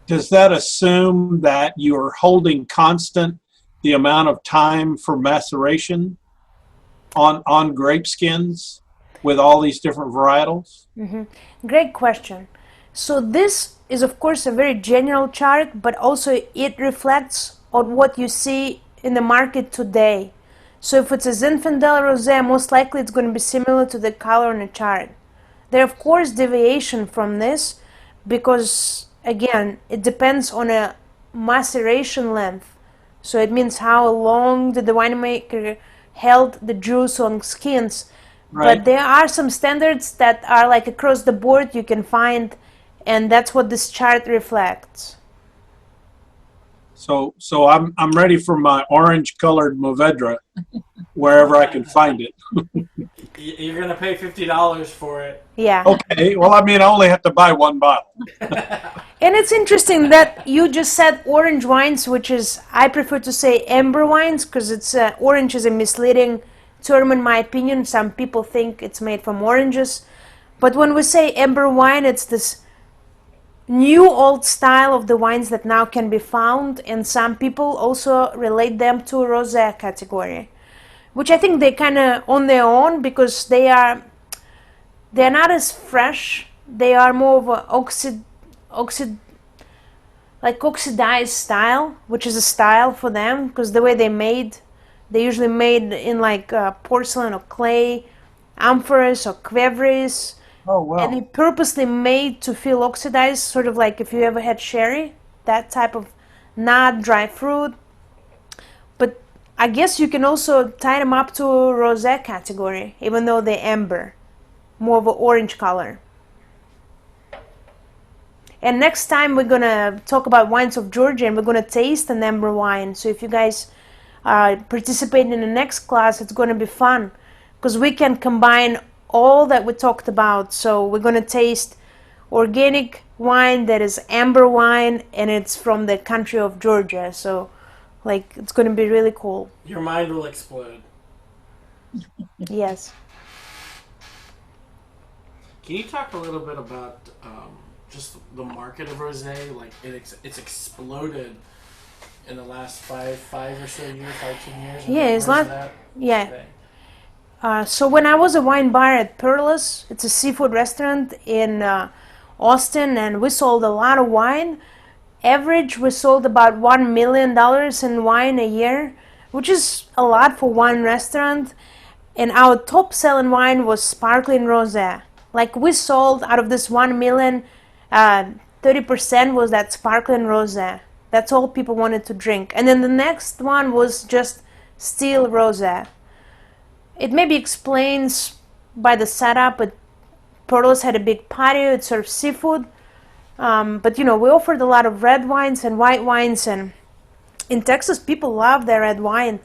Does that assume that you're holding constant the amount of time for maceration on grape skins with all these different varietals? Mm-hmm. Great question. So this is of course a very general chart, but also it reflects on what you see in the market today. So if it's a Zinfandel rosé, most likely it's going to be similar to the color on the chart. There are of course deviation from this because again it depends on a maceration length. So it means how long did the winemaker held the juice on skins. Right. But there are some standards that are like across the board you can find, and that's what this chart reflects. So I'm ready for my orange colored Mourvedre wherever I can find it. You're going to pay $50 for it. Yeah. Okay, well, I mean, I only have to buy one bottle. And it's interesting that you just said orange wines, which is, I prefer to say amber wines, because it's orange is a misleading term in my opinion. Some people think it's made from oranges. But when we say amber wine, it's this new old style of the wines that now can be found, and some people also relate them to rosé category, which I think they kind of on their own because they're not as fresh. They are more of a oxidized style, which is a style for them because the way they usually made in like porcelain or clay, amphoras or qvevris. Oh, wow. And they purposely made to feel oxidized, sort of like if you ever had sherry, that type of not dry fruit. But I guess you can also tie them up to rosé category, even though they're amber, more of an orange color. And next time we're gonna talk about wines of Georgia, and we're gonna taste an amber wine. So if you guys participate in the next class, it's gonna be fun because we can combine all that we talked about. So we're gonna taste organic wine that is amber wine, and it's from the country of Georgia. So like it's gonna be really cool. Your mind will explode. Yes. Can you talk a little bit about just the market of rosé? Like it's exploded in the last five or so years, 10 years. Yeah, it's like yeah. Today? So when I was a wine buyer at Perla's, it's a seafood restaurant in Austin, and we sold a lot of wine. Average, we sold about $1 million in wine a year, which is a lot for one restaurant. And our top selling wine was sparkling rosé. Like we sold out of this 1 million, 30% was that sparkling rosé. That's all people wanted to drink. And then the next one was just still rosé. It maybe explains by the setup, but Porto's had a big patio, it serves seafood. But we offered a lot of red wines and white wines, and in Texas people love their red wine.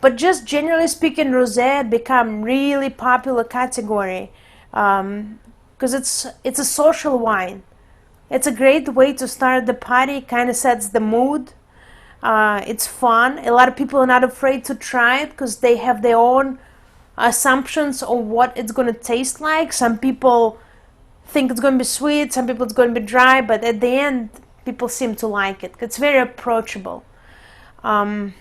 But just generally speaking, rosé had become really popular category because it's a social wine. It's a great way to start the party, kind of sets the mood. It's fun. A lot of people are not afraid to try it because they have their own assumptions on what it's going to taste like. Some people think it's going to be sweet, some people it's going to be dry, but at the end, people seem to like it. It's very approachable. But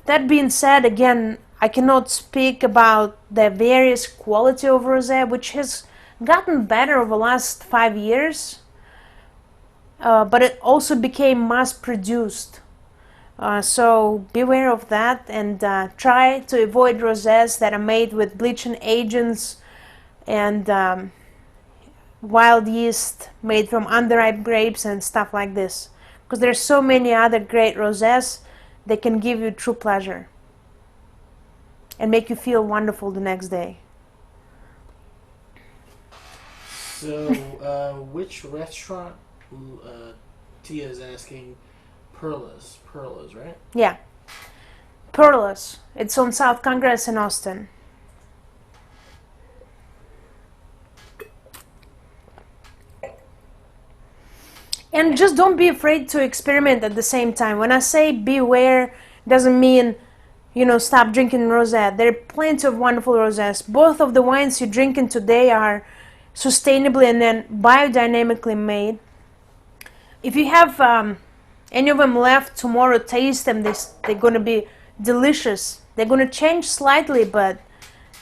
that being said, again, I cannot speak about the various quality of rosé, which has gotten better over the last 5 years, but it also became mass-produced. So beware of that, and try to avoid rosés that are made with bleaching agents and wild yeast made from underripe grapes and stuff like this, because there's so many other great rosés that can give you true pleasure and make you feel wonderful the next day. So, which restaurant? Tia is asking. Perlas, right? Yeah, Perlas. It's on South Congress in Austin. And just don't be afraid to experiment at the same time. When I say beware, doesn't mean, stop drinking rosé. There are plenty of wonderful rosés. Both of the wines you're drinking today are sustainably and then biodynamically made. If you have any of them left tomorrow, taste them. They're going to be delicious. They're going to change slightly, but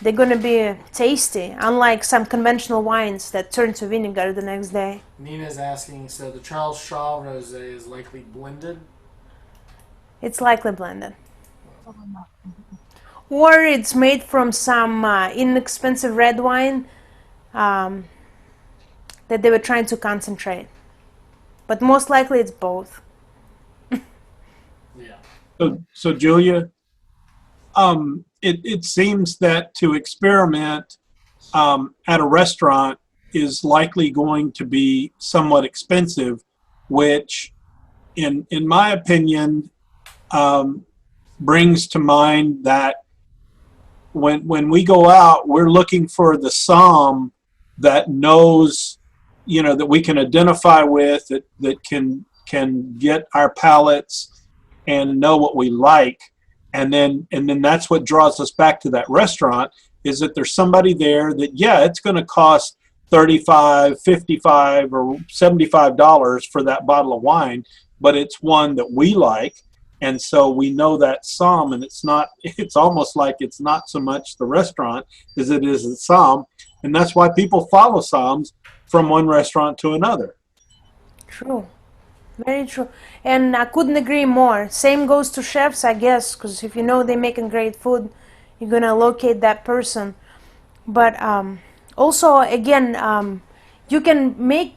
they're going to be tasty, unlike some conventional wines that turn to vinegar the next day. Nina's asking, so the Charles Shaw rosé is likely blended? It's likely blended. Or it's made from some inexpensive red wine that they were trying to concentrate. But most likely it's both. Yeah. So Julia, it seems that to experiment at a restaurant is likely going to be somewhat expensive, which, in my opinion, brings to mind that when we go out, we're looking for the somm that knows, that we can identify with, that can get our palates and know what we like. And then that's what draws us back to that restaurant, is that there's somebody there that, it's going to cost $35, $55, or $75 for that bottle of wine, but it's one that we like. And so we know that somm, and it's almost like it's not so much the restaurant as it is the somm. And that's why people follow somms from one restaurant to another. True. Very true. And I couldn't agree more. Same goes to chefs, I guess, because if you know they're making great food, you're going to locate that person. But also, again, you can make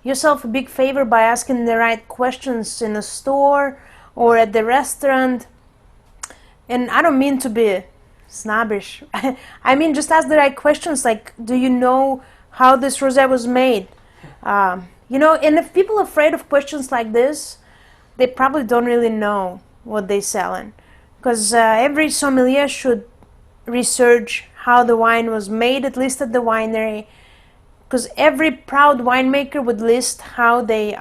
yourself a big favor by asking the right questions in a store or at the restaurant. And I don't mean to be snobbish. I mean, just ask the right questions, like, do you know how this rosé was made? And if people are afraid of questions like this, they probably don't really know what they're selling. Because every sommelier should research how the wine was made, at least at the winery. Because every proud winemaker would list how they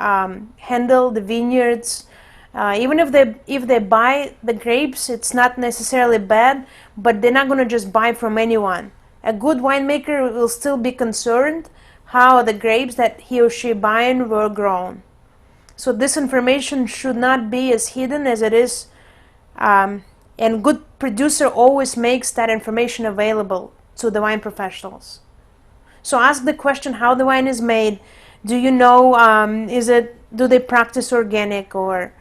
handle the vineyards. Even if they buy the grapes, it's not necessarily bad, but they're not going to just buy from anyone. A good winemaker will still be concerned how the grapes that he or she buying were grown. So this information should not be as hidden as it is, and good producer always makes that information available to the wine professionals. So ask the question how the wine is made. Do you know, do they practice organic, or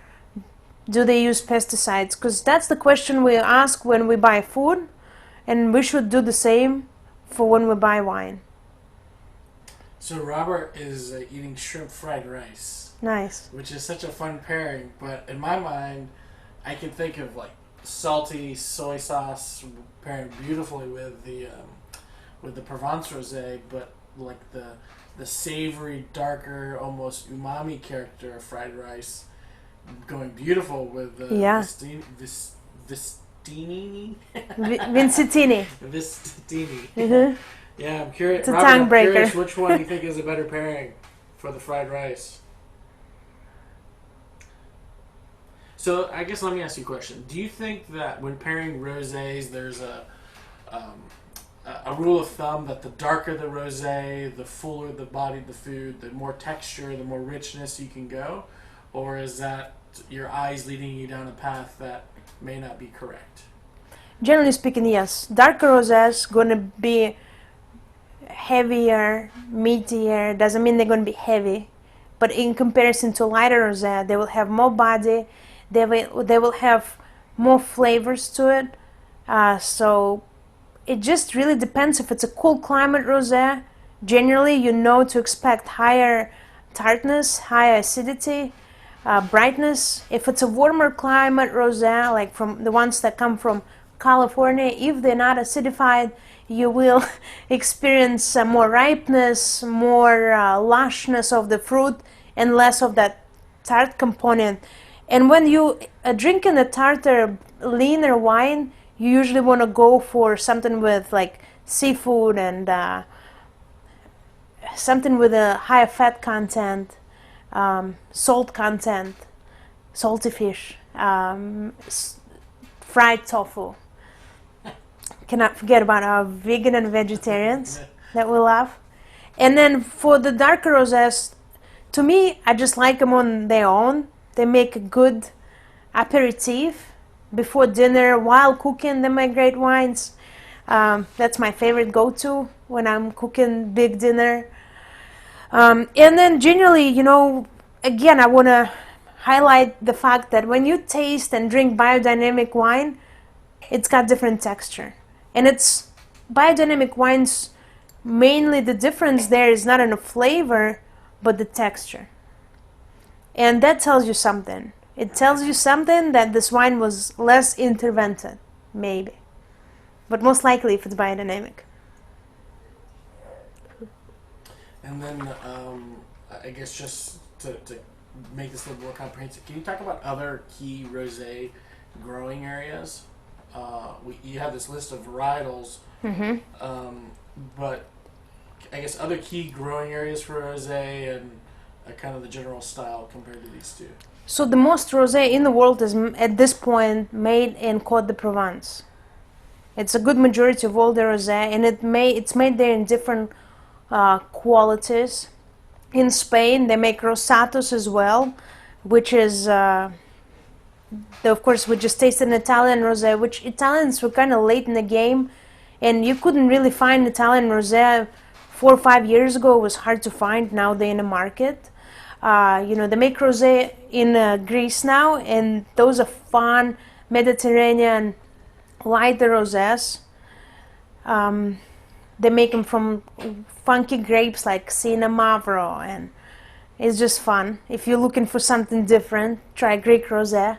do they use pesticides? Because that's the question we ask when we buy food, and we should do the same for when we buy wine. So Robert is eating shrimp fried rice. Nice. Which is such a fun pairing, but in my mind, I can think of like salty soy sauce pairing beautifully with the Provence rosé, but like the savory, darker, almost umami character of fried rice going beautiful with the Vistini. Vincitini. Vistini. Mm-hmm. Yeah, I'm curious. It's a Robert, tongue I'm breaker. curious which one you think is a better pairing for the fried rice. So I guess let me ask you a question. Do you think that when pairing rosés, there's a rule of thumb that the darker the rosé, the fuller the body, the food, the more texture, the more richness you can go, or is that your eyes leading you down a path that may not be correct? Generally speaking, yes. Darker rosés gonna be heavier, meatier. Doesn't mean they're gonna be heavy, but in comparison to lighter rosé, they will have more body. They will have more flavors to it. So it just really depends. If it's a cool climate rosé, generally you know to expect higher tartness, higher acidity, brightness. If it's a warmer climate rosé, like from the ones that come from California, if they're not acidified, you will experience more ripeness, more lushness of the fruit, and less of that tart component. And when you are drinking a tartar, leaner wine, you usually want to go for something with like seafood and something with a higher fat content, salt content, salty fish, fried tofu. Cannot forget about our vegan and vegetarians that we love. And then for the darker rosés, to me, I just like them on their own. They make a good aperitif before dinner, while cooking. They make great wines. That's my favorite go-to when I'm cooking big dinner. And then generally, you know, again, I want to highlight the fact that when you taste and drink biodynamic wine, it's got different texture. And it's biodynamic wines, mainly the difference there is not in the flavor, but the texture. And that tells you something. It tells you something that this wine was less intervented, maybe. But most likely if it's biodynamic. And then I guess just to make this a little more comprehensive, can you talk about other key rosé growing areas? You have this list of varietals, but I guess other key growing areas for rosé and kind of the general style compared to these two. So the most rosé in the world is at this point made in Côte de Provence. It's a good majority of all the rosé, and it's made there in different qualities. In Spain, they make rosatos as well, which is, of course, we just tasted an Italian rosé, which Italians were kind of late in the game, and you couldn't really find Italian rosé 4 or 5 years ago. It was hard to find. Now they're in the market. You know, they make rosé in Greece now, and those are fun Mediterranean lighter rosés. They make them from funky grapes like Cinnamavro, and it's just fun. If you're looking for something different, try Greek rosé.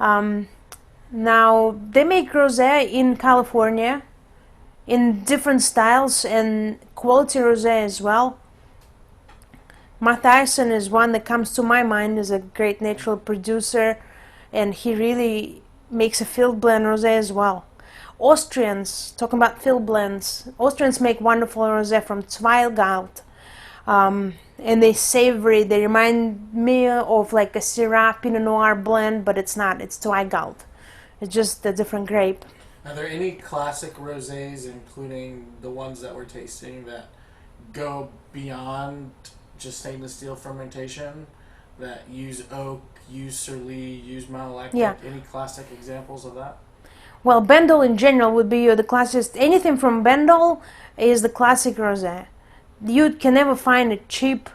Now they make rosé in California in different styles and quality rosé as well. Matthijssen is one that comes to my mind as a great natural producer, and he really makes a field blend rosé as well. Austrians, talking about field blends, Austrians make wonderful rosé from Zweigalt, and they savory. They remind me of like a Syrah Pinot Noir blend, but it's not. It's Zweigalt. It's just a different grape. Are there any classic rosés, including the ones that we're tasting, that go beyond just stainless steel fermentation, that use oak, use surly, use malolactic? Yeah. Any classic examples of that? Well, Bendel in general would be the classiest. Anything from Bendel is the classic rosé. You can never find a cheap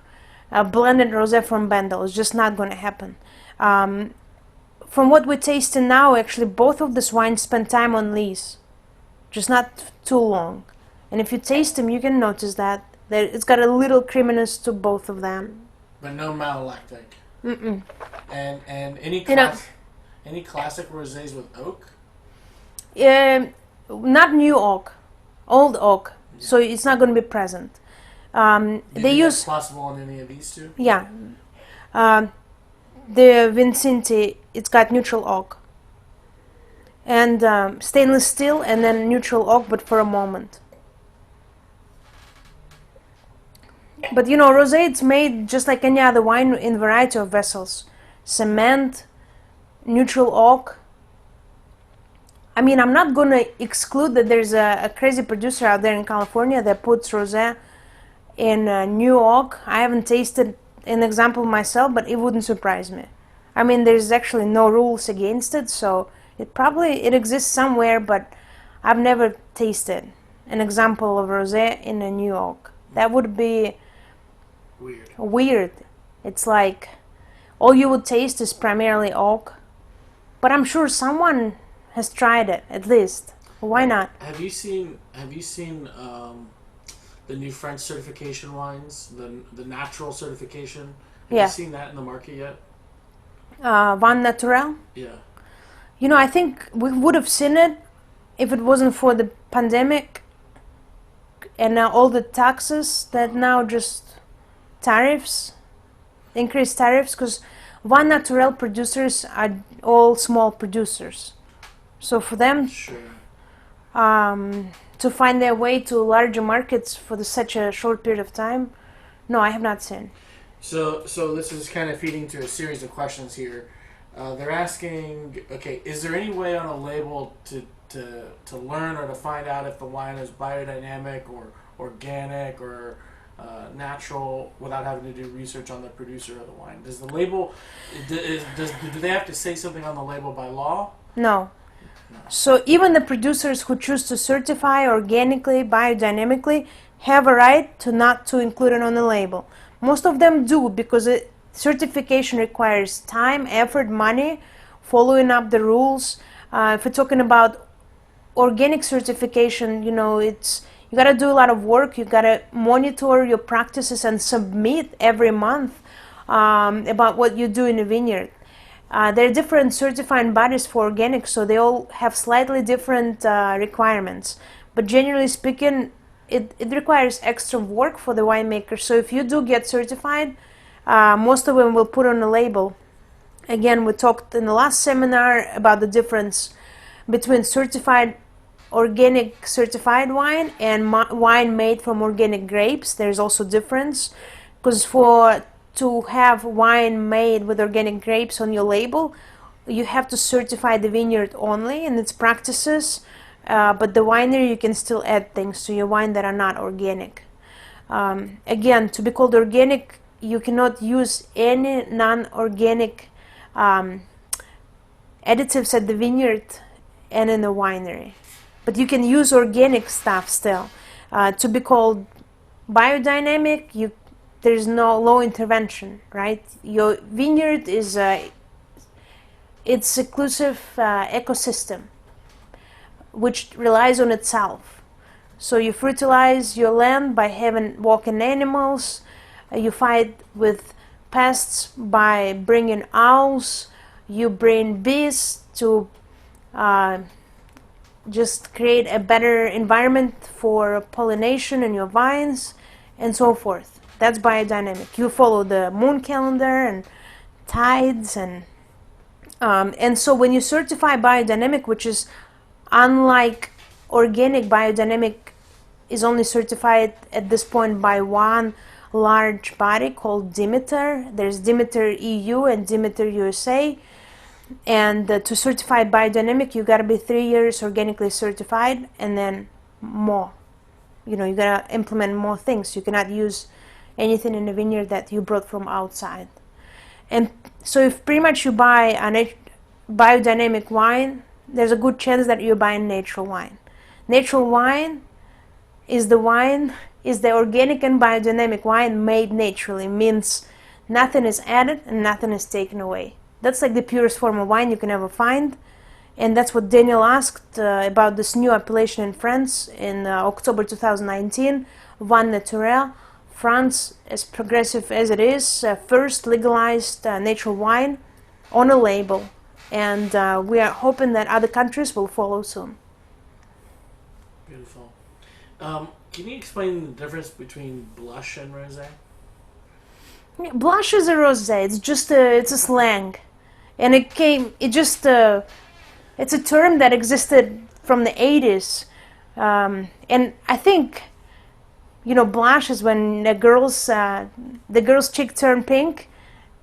blended rosé from Bendel. It's just not going to happen. From what we're tasting now, actually, both of these wines spend time on lees, just not too long. And if you taste them, you can notice that it's got a little creaminess to both of them. But no malolactic. Mm-mm. And any You know, Any classic rosés with oak? Not new oak, old oak. So it's not going to be present. Do you They think use that's possible on any of these two? yeah. The Visinti, it's got neutral oak and stainless steel, and then neutral oak, but for a moment. But you know, rosé, it's made just like any other wine in variety of vessels. Cement, neutral oak. I mean, I'm not going to exclude that there's a crazy producer out there in California that puts rosé in new oak. I haven't tasted an example myself, but it wouldn't surprise me. I mean, there's actually no rules against it, so it exists somewhere, but I've never tasted an example of rosé in a new oak. That would be weird. It's like all you would taste is primarily oak, but I'm sure someone has tried it at least. Why not? Have you seen the new French certification wines, the natural certification? Have Yeah. you seen that in the market yet? Vin Naturel. Yeah. You know, I think we would have seen it if it wasn't for the pandemic and now all the taxes that now just tariffs, increased tariffs, because Vin Naturel producers are all small producers. So for them Sure. to find their way to larger markets for such a short period of time, no, I have not seen. So this is kind of feeding to a series of questions here. They're asking, okay, is there any way on a label to learn or to find out if the wine is biodynamic or organic or natural without having to do research on the producer of the wine? Does the label, do they have to say something on the label by law? No. So even the producers who choose to certify organically, biodynamically, have a right to not to include it on the label. Most of them do, because certification requires time, effort, money, following up the rules. If we're talking about organic certification, you know, you got to do a lot of work. You got to monitor your practices and submit every month about what you do in a vineyard. There are different certifying bodies for organic, so they all have slightly different requirements. But generally speaking, it requires extra work for the winemaker. So if you do get certified, most of them will put on a label. Again, we talked in the last seminar about the difference between organic certified wine and wine made from organic grapes. There's also difference, because to have wine made with organic grapes on your label, you have to certify the vineyard only and its practices, but the winery, you can still add things to your wine that are not organic. Again, to be called organic, you cannot use any non-organic additives at the vineyard and in the winery, but you can use organic stuff still. To be called biodynamic, there's no low intervention, right? Your vineyard is its exclusive ecosystem, which relies on itself. So you fertilize your land by having walking animals. You fight with pests by bringing owls. You bring bees to just create a better environment for pollination in your vines, and so forth. That's biodynamic. You follow the moon calendar and tides, and so when you certify biodynamic, which is unlike organic, biodynamic is only certified at this point by one large body called Demeter. There's Demeter EU and Demeter USA. And to certify biodynamic, you got to be 3 years organically certified, and then more. You know, you got to implement more things. You cannot use anything in the vineyard that you brought from outside. And so if pretty much you buy a biodynamic wine, there's a good chance that you're buying natural wine. Natural wine is the organic and biodynamic wine made naturally. Means nothing is added and nothing is taken away. That's like the purest form of wine you can ever find. And that's what Daniel asked about this new appellation in France in October 2019, Vin Naturel. France, as progressive as it is, first legalized natural wine on a label. and we are hoping that other countries will follow soon. Beautiful. Can you explain the difference between blush and rosé? Yeah, blush is a rosé. It's just it's a slang, and it's a term that existed from the 80s, and I think, you know, blush is when the girl's cheek turn pink,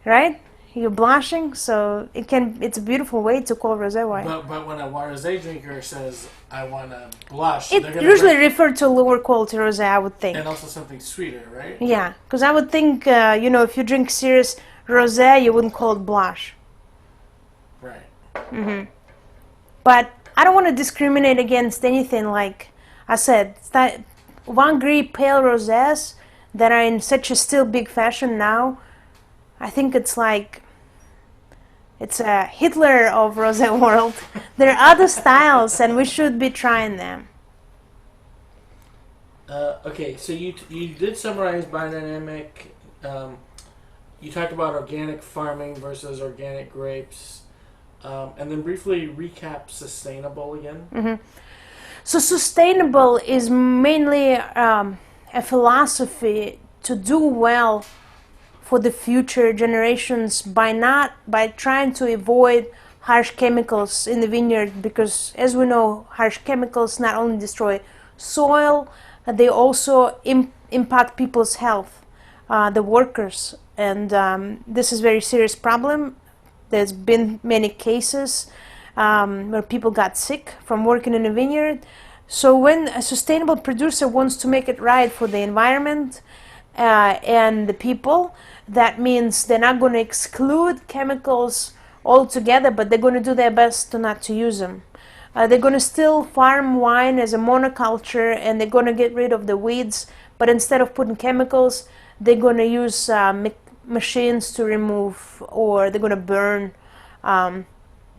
right? You're blushing, so it's a beautiful way to call rosé wine. But when a rosé drinker says, "I want to blush," It they're gonna usually refer to lower quality rosé, I would think. and also something sweeter, right? Yeah, because I would think, you know, if you drink serious rosé, you wouldn't call it blush. Right. But I don't want to discriminate against anything. Like I said, it's that one grape pale rosés that are in such a still big fashion now. I think it's like it's a Hitler of rosé world. There are other styles, and we should be trying them. Okay, so you did summarize biodynamic. You talked about organic farming versus organic grapes, and then briefly recap sustainable again. So sustainable is mainly a philosophy to do well for the future generations by trying to avoid harsh chemicals in the vineyard, because as we know, harsh chemicals not only destroy soil, they also impact people's health, the workers, and this is a very serious problem. There's been many cases where people got sick from working in a vineyard. So when a sustainable producer wants to make it right for the environment and the people, that means they're not going to exclude chemicals altogether, but they're going to do their best to not to use them. They're going to still farm wine as a monoculture, and they're going to get rid of the weeds, but instead of putting chemicals, they're going to use machines to remove, or they're going to burn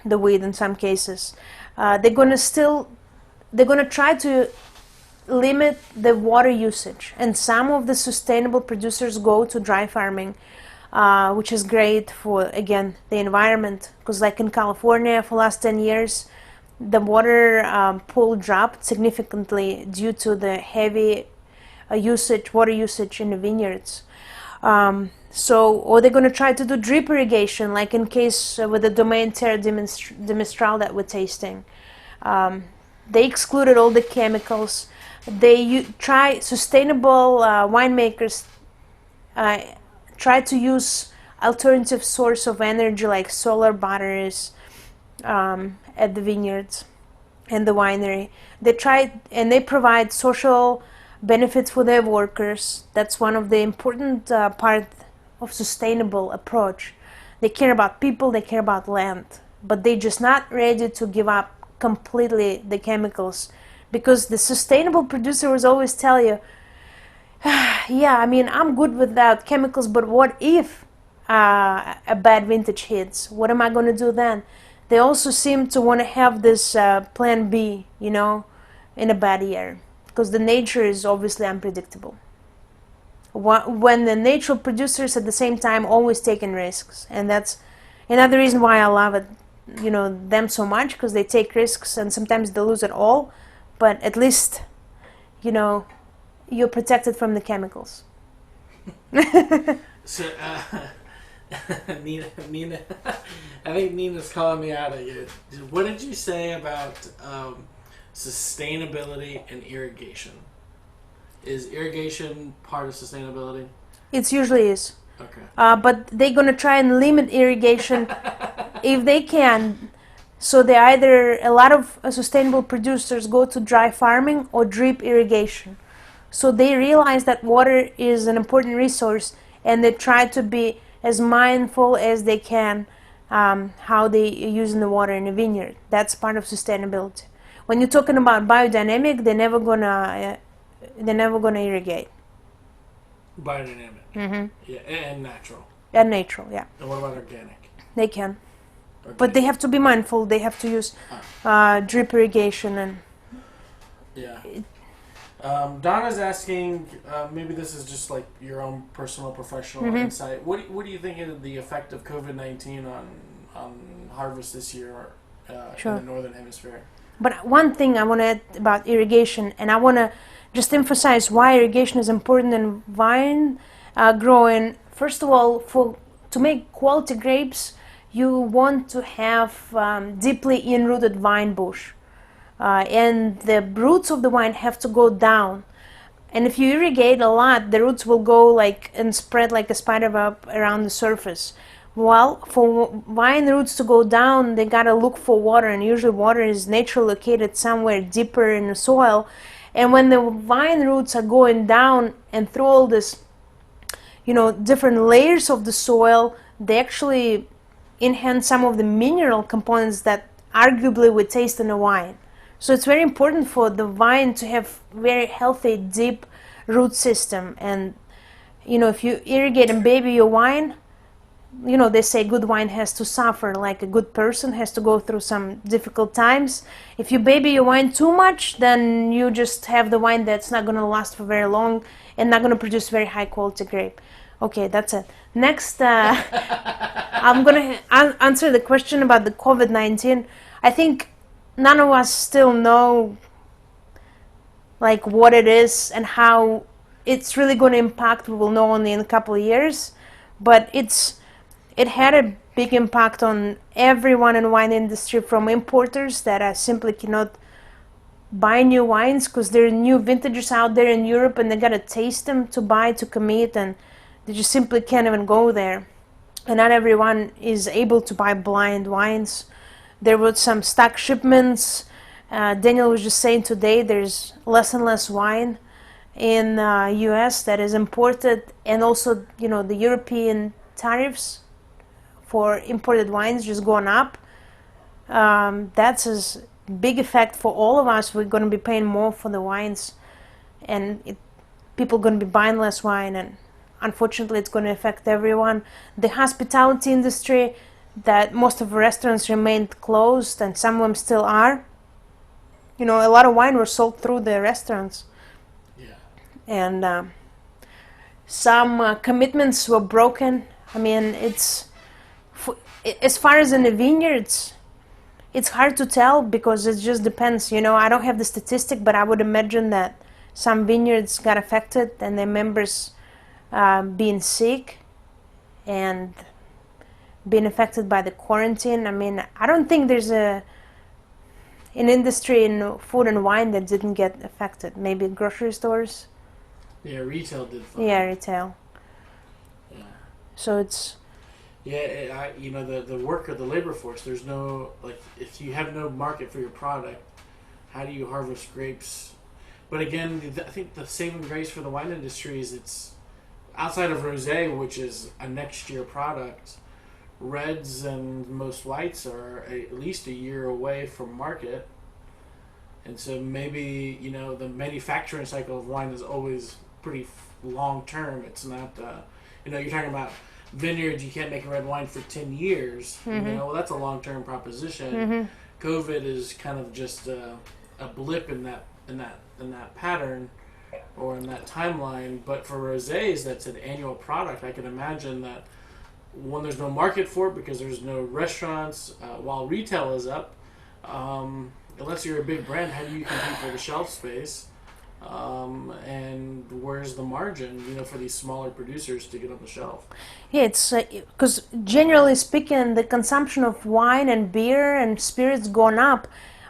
the weed in some cases. They're going to try to limit the water usage, and some of the sustainable producers go to dry farming, which is great for, again, the environment, because like in California for the last 10 years the water pool dropped significantly due to the heavy water usage in the vineyards. Or they're going to try to do drip irrigation, like in case with the Domaine Terre de Mistral that we're tasting. They excluded all the chemicals. Sustainable winemakers try to use alternative source of energy like solar batteries at the vineyards and the winery. They provide social benefits for their workers. That's one of the important part of sustainable approach. They care about people, they care about land, but they're just not ready to give up completely the chemicals, because the sustainable producer will always tell you, yeah, I mean, I'm good without chemicals, but what if a bad vintage hits? What am I going to do then? They also seem to want to have this plan B, you know, in a bad year, because the nature is obviously unpredictable. When the natural producers at the same time always taking risks, and that's another reason why I love it, you know, them so much, because they take risks and sometimes they lose it all, but at least, you know, you're protected from the chemicals. So, Nina, I think Nina's calling me out again. What did you say about sustainability and irrigation? Is irrigation part of sustainability? It usually is. Okay. But they're going to try and limit irrigation if they can. So a lot of sustainable producers go to dry farming or drip irrigation. So they realize that water is an important resource, and they try to be as mindful as they can how they are using the water in a vineyard. That's part of sustainability. When you're talking about biodynamic, they're never gonna irrigate. Biodynamic. Mm-hmm. Yeah, and natural. And natural, yeah. And what about organic? They can. Organic. But they have to be mindful. They have to use drip irrigation and. Yeah. Donna's asking, maybe this is just like your own personal professional insight. What do you think of the effect of COVID-19 on harvest this year Sure. in the northern hemisphere. But one thing I want to add about irrigation, and I want to just emphasize why irrigation is important in wine growing. First of all, to make quality grapes, you want to have deeply in-rooted vine bush. And the roots of the vine have to go down. And if you irrigate a lot, the roots will go like and spread like a spider web around the surface. Well, for vine roots to go down, they gotta look for water, and usually water is naturally located somewhere deeper in the soil. And when the vine roots are going down and through all this, different layers of the soil, they actually enhance some of the mineral components that arguably we taste in a wine. So it's very important for the vine to have very healthy, deep root system. And, if you irrigate and baby your wine, they say good wine has to suffer, like a good person has to go through some difficult times. If you baby your wine too much, then you just have the wine that's not going to last for very long and not going to produce very high quality grape. Okay, that's it. Next, I'm going to answer the question about the COVID-19. I think none of us still know like what it is and how it's really going to impact. We will know only in a couple of years, but it had a big impact on everyone in the wine industry, from importers that simply cannot buy new wines because there are new vintages out there in Europe and they got to taste them to buy, to commit, and they just simply can't even go there. And not everyone is able to buy blind wines. There were some stock shipments. Daniel was just saying today there's less and less wine in US that is imported, and also the European tariffs for imported wines just going up. That's a big effect for all of us. We're going to be paying more for the wines, and people are going to be buying less wine, and unfortunately it's going to affect everyone. The hospitality industry, that most of the restaurants remained closed, and some of them still are. A lot of wine was sold through the restaurants. Yeah. And some commitments were broken. I mean, as far as in the vineyards, it's hard to tell because it just depends. I don't have the statistic, but I would imagine that some vineyards got affected and their members being sick and being affected by the quarantine. I mean, I don't think there's an industry in food and wine that didn't get affected. Maybe grocery stores. Yeah, retail did fine. Yeah, retail. Yeah. So it's... Yeah, the work of the labor force, there's no, if you have no market for your product, how do you harvest grapes? But again, I think the saving grace for the wine industry is it's outside of rosé, which is a next year product. Reds and most whites are at least a year away from market, and so maybe the manufacturing cycle of wine is always pretty long term. It's not you're talking about vineyards. You can't make a red wine for 10 years. Mm-hmm. Well, that's a long term proposition. Mm-hmm. COVID is kind of just a blip in that pattern or in that timeline. But for rosés, that's an annual product. I can imagine that. One, there's no market for it because there's no restaurants. While retail is up, unless you're a big brand, how do you compete for the shelf space? And where's the margin, for these smaller producers to get on the shelf? Yeah, it's because generally speaking, the consumption of wine and beer and spirits gone up,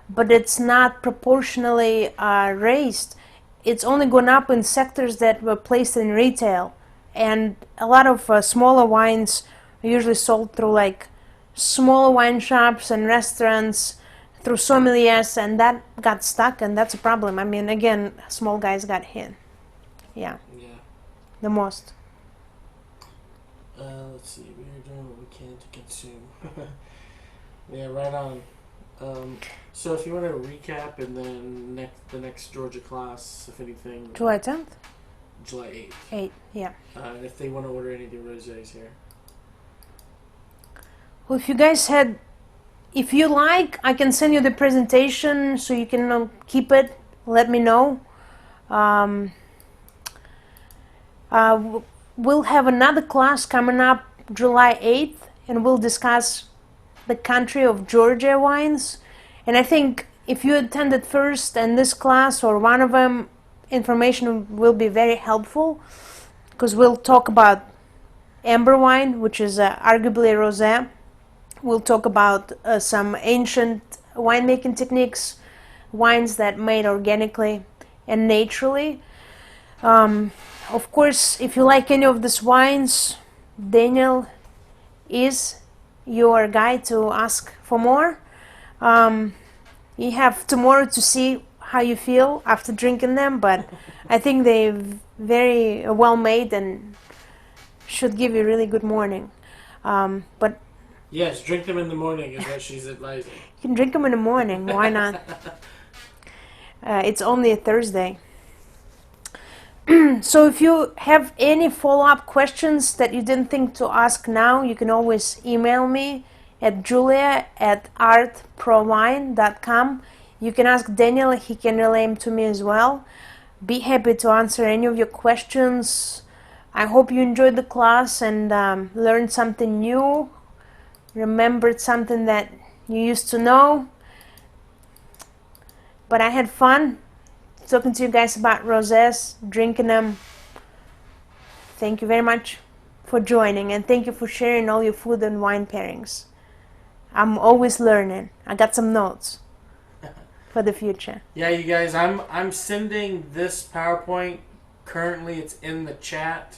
but it's not proportionally raised. It's only gone up in sectors that were placed in retail. And a lot of smaller wines are usually sold through smaller wine shops and restaurants, through sommeliers, and that got stuck, and that's a problem. I mean, again, small guys got hit. Yeah. The most. Let's see. We are doing what we can to consume. Yeah, right on. So if you want to recap, and then the next Georgia class, if anything. July 10th? July 8th. 8, yeah. And if they want to order any of the rosés here. Well, if you like, I can send you the presentation so you can keep it. Let me know. We'll have another class coming up July 8th, and we'll discuss the country of Georgia wines. And I think if you attended first and this class or one of them, information will be very helpful, because we'll talk about amber wine, which is arguably rosé. We'll talk about some ancient winemaking techniques, wines that made organically and naturally. Of course, if you like any of these wines, Daniel is your guy to ask for more. You have tomorrow to see how you feel after drinking them, but I think they're very well made and should give you a really good morning. But yes, drink them in the morning is what she's advising. you can drink them in the morning, why not? It's only a Thursday. So if you have any follow-up questions that you didn't think to ask now, you can always email me at julia@artprowine.com. You can ask Daniel, he can relay them to me as well. Be happy to answer any of your questions. I hope you enjoyed the class and learned something new, remembered something that you used to know. But I had fun talking to you guys about rosés, drinking them. Thank you very much for joining, and thank you for sharing all your food and wine pairings. I'm always learning. I got some notes for the future. Yeah, you guys, I'm sending this PowerPoint. Currently, it's in the chat.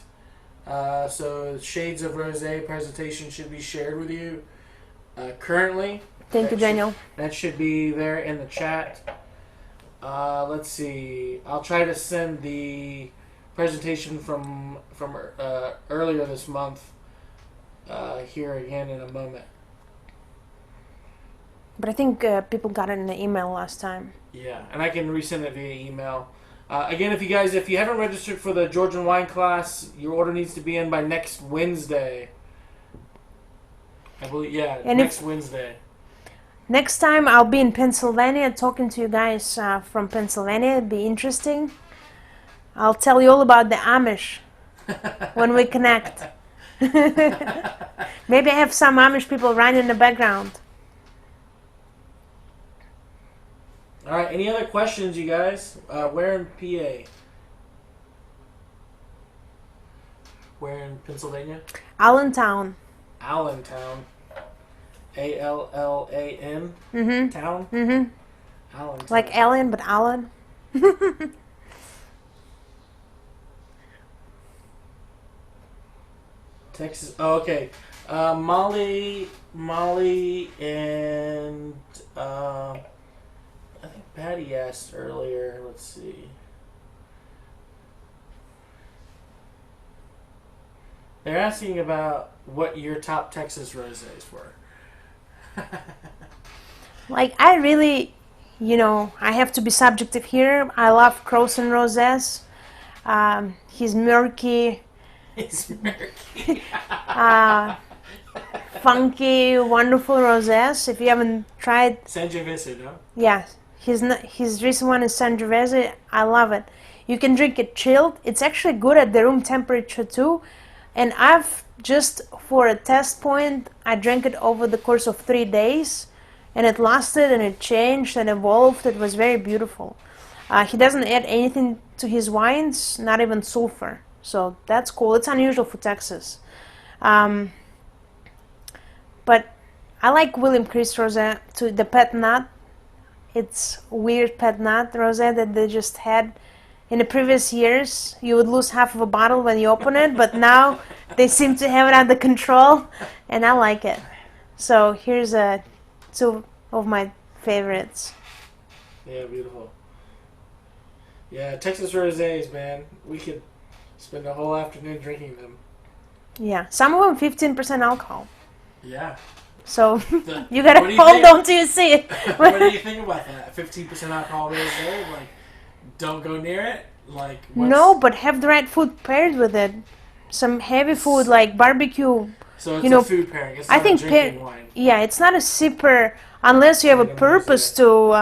So Shades of Rosé presentation should be shared with you currently. Thank you, Daniel. That should be there in the chat. Let's see. I'll try to send the presentation from earlier this month here again in a moment. But I think people got it in the email last time. Yeah, and I can resend it via email. Again, if you haven't registered for the Georgian wine class, your order needs to be in by next Wednesday. I believe, yeah, and next Wednesday. Next time I'll be in Pennsylvania talking to you guys from Pennsylvania. It'll be interesting. I'll tell you all about the Amish when we connect. Maybe I have some Amish people running in the background. All right, any other questions, you guys? Where in PA? Where in Pennsylvania? Allentown. Allentown. Allan? Mm-hmm. Town? Mm-hmm. Allentown. Like Alien, but Allen. Texas. Oh, okay. Molly, and I think Patty asked earlier. Let's see. They're asking about what your top Texas rosés were. Like, I really, I have to be subjective here. I love Crowson rosés. He's murky. It's murky. Funky, wonderful rosés. If you haven't tried, Sangiovese, no? yeah, his recent one is Sangiovese. I love it. You can drink it chilled. It's actually good at the room temperature too. And I've just, for a test point, I drank it over the course of 3 days, and it lasted and it changed and evolved. It was very beautiful. He doesn't add anything to his wines, not even sulfur. So that's cool. It's unusual for Texas. But I like William Chris Rosé, to the pet nut. It's weird pet nut rosé that they just had. In the previous years, you would lose half of a bottle when you open it, but now they seem to have it under control, and I like it. So here's two of my favorites. Yeah, beautiful. Yeah, Texas rosés, man. We could spend a whole afternoon drinking them. Yeah, some of them 15% alcohol. Yeah. So you gotta hold on till you see it. What do you think about that? 15% alcohol rosé, like, don't go near it. Like, no, but have the right food paired with it. Some heavy food like barbecue. So it's a food pairing. It's not a drinking wine. Yeah, it's not a sipper unless you have a purpose to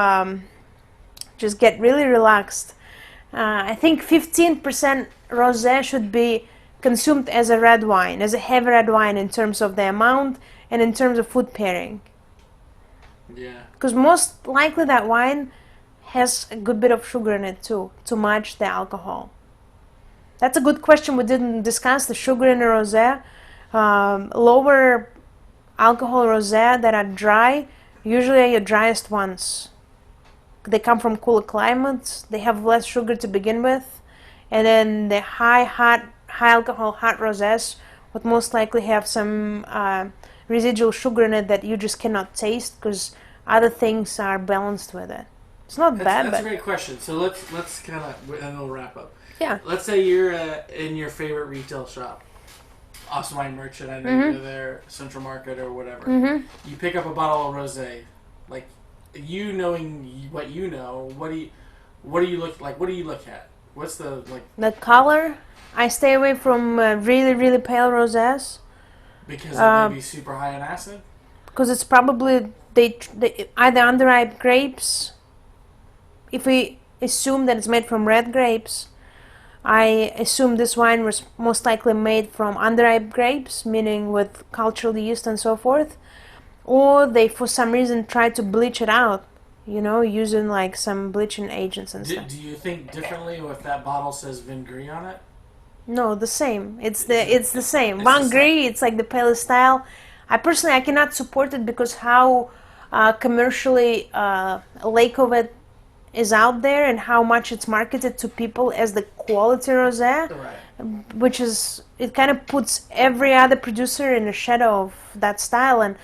just get really relaxed. I think 15% rosé should be consumed as a red wine, as a heavy red wine in terms of the amount and in terms of food pairing. Yeah. Because most likely that wine has a good bit of sugar in it too, to match the alcohol. That's a good question we didn't discuss, the sugar in a rosé. Lower alcohol rosé that are dry usually are your driest ones. They come from cooler climates, they have less sugar to begin with, and then the high alcohol hot rosés would most likely have some residual sugar in it that you just cannot taste because other things are balanced with it. It's not bad, That's but a great question. So let's kind of, and we'll wrap up. yeah. Let's say you're in your favorite retail shop, Awesome Wine Merchant. I know you're there, Central Market or whatever. You pick up a bottle of rosé, like you knowing what you know. What do you look like? What do you look at? What's the like? The color, I stay away from really, really pale rosés Because it may be super high in acid. because it's probably they either underripe grapes. If we assume that it's made from red grapes, I assume this wine was most likely made from underripe grapes, meaning with cultural yeast and so forth, or they for some reason tried to bleach it out, using like some bleaching agents and stuff. Do you think differently if that bottle says Vin Gris on it? No, the same. It's the same. It's Vin the Gris, it's like the palest style. I personally cannot support it because how commercially lake of it is out there and how much it's marketed to people as the quality rosé, Right. which is, it kind of puts every other producer in the shadow of that style. And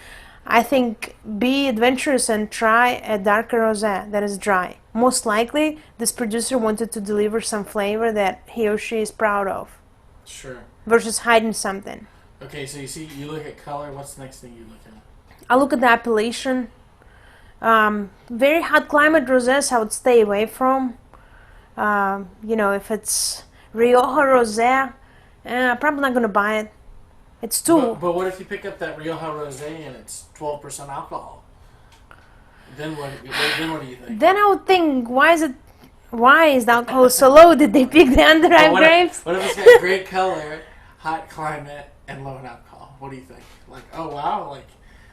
I think be adventurous and try a darker rosé that is dry. Most likely this producer wanted to deliver some flavor that he or she is proud of. Sure. Versus hiding something. Okay, so you look at color. What's the next thing you look at? I look at the appellation. Very hot climate rosés I would stay away from. If it's Rioja rosé, I'm probably not going to buy it. It's too... But what if you pick up that Rioja rosé and it's 12% alcohol? Then what do you think? Then I would think, why is the alcohol so low? Did they pick the underripe grapes? What if it's got great color, hot climate, and low in alcohol? What do you think? Like, oh wow,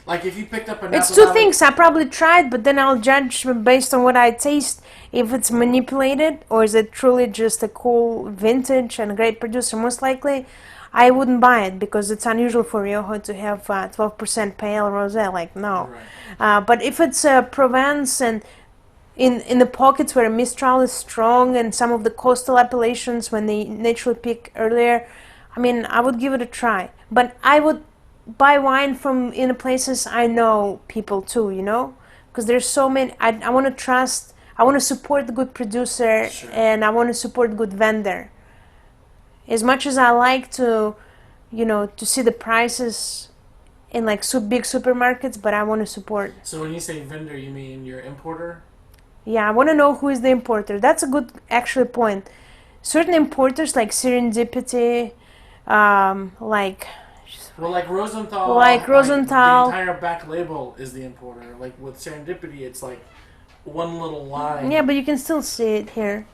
like if you picked up a... It's two things. I probably tried, but then I'll judge based on what I taste if it's manipulated or is it truly just a cool vintage and a great producer. Most likely, I wouldn't buy it because it's unusual for Rioja to have 12% pale rosé. Like, no. Right. But if it's Provence and in the pockets where Mistral is strong and some of the coastal appellations when they naturally peak earlier, I mean, I would give it a try. But I would buy wine from in the places I know people too, because there's so many. I want to trust, I want to support the good producer. Sure. And I want to support the good vendor. As much as I like to, to see the prices in like big supermarkets, but I want to support. So when you say vendor, you mean your importer? Yeah, I want to know who is the importer. That's a good actually point. Certain importers like Serendipity, like Rosenthal. Rosenthal. The entire back label is the importer. Like with Serendipity, it's like one little line. Yeah, but you can still see it here.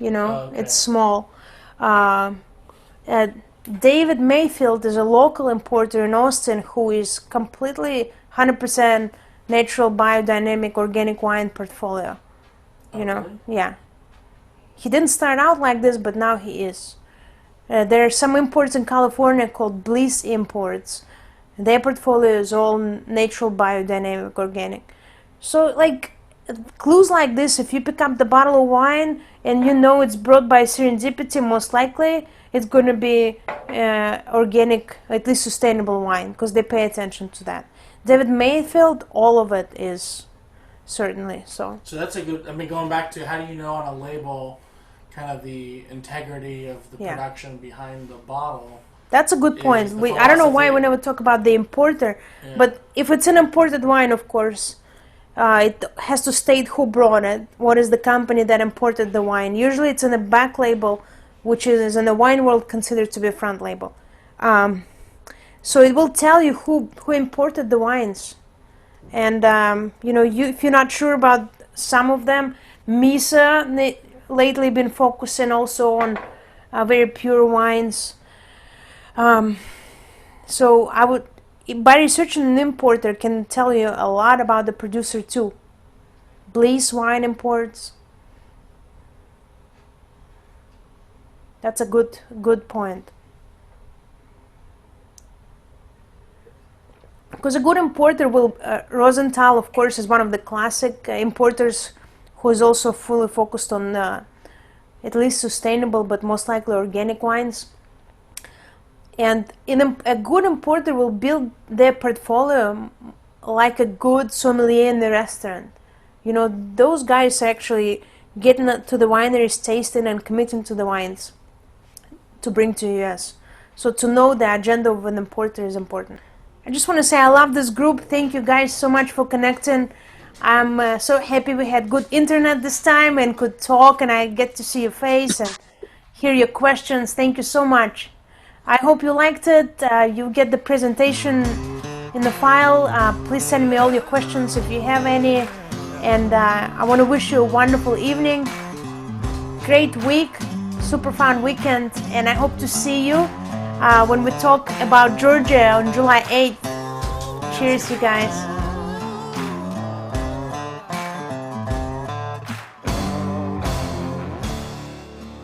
Okay. It's small. David Mayfield is a local importer in Austin who is completely 100% natural, biodynamic, organic wine portfolio. Yeah. He didn't start out like this, but now he is. There are some imports in California called Bliss Imports. Their portfolio is all natural, biodynamic, organic. So, like, clues like this, if you pick up the bottle of wine and it's brought by Serendipity, most likely it's going to be organic, at least sustainable wine, because they pay attention to that. David Mayfield, all of it is, certainly. So that's a good, going back to how do you know on a label kind of the integrity of the production behind the bottle? That's a good point. I don't know why we never talk about the importer, but if it's an imported wine, of course, it has to state who brought it, what is the company that imported the wine. Usually it's in the back label, which is in the wine world considered to be a front label. So it will tell you who imported the wines. And, if you're not sure about some of them, Misa lately been focusing also on very pure wines. So by researching an importer can tell you a lot about the producer too. Bliss Wine Imports. That's a good point. Because a good importer will, Rosenthal, of course, is one of the classic importers who is also fully focused on at least sustainable, but most likely organic wines. And a good importer will build their portfolio like a good sommelier in the restaurant. You know, those guys are actually getting to the wineries, tasting and committing to the wines to bring to US. So to know the agenda of an importer is important. I just want to say I love this group. Thank you guys so much for connecting. I'm so happy we had good internet this time and could talk, and I get to see your face and hear your questions. Thank you so much. I hope you liked it. You get the presentation in the file. Please send me all your questions if you have any. And I want to wish you a wonderful evening, great week, super fun weekend, and I hope to see you when we talk about Georgia on July 8th. Cheers, you guys.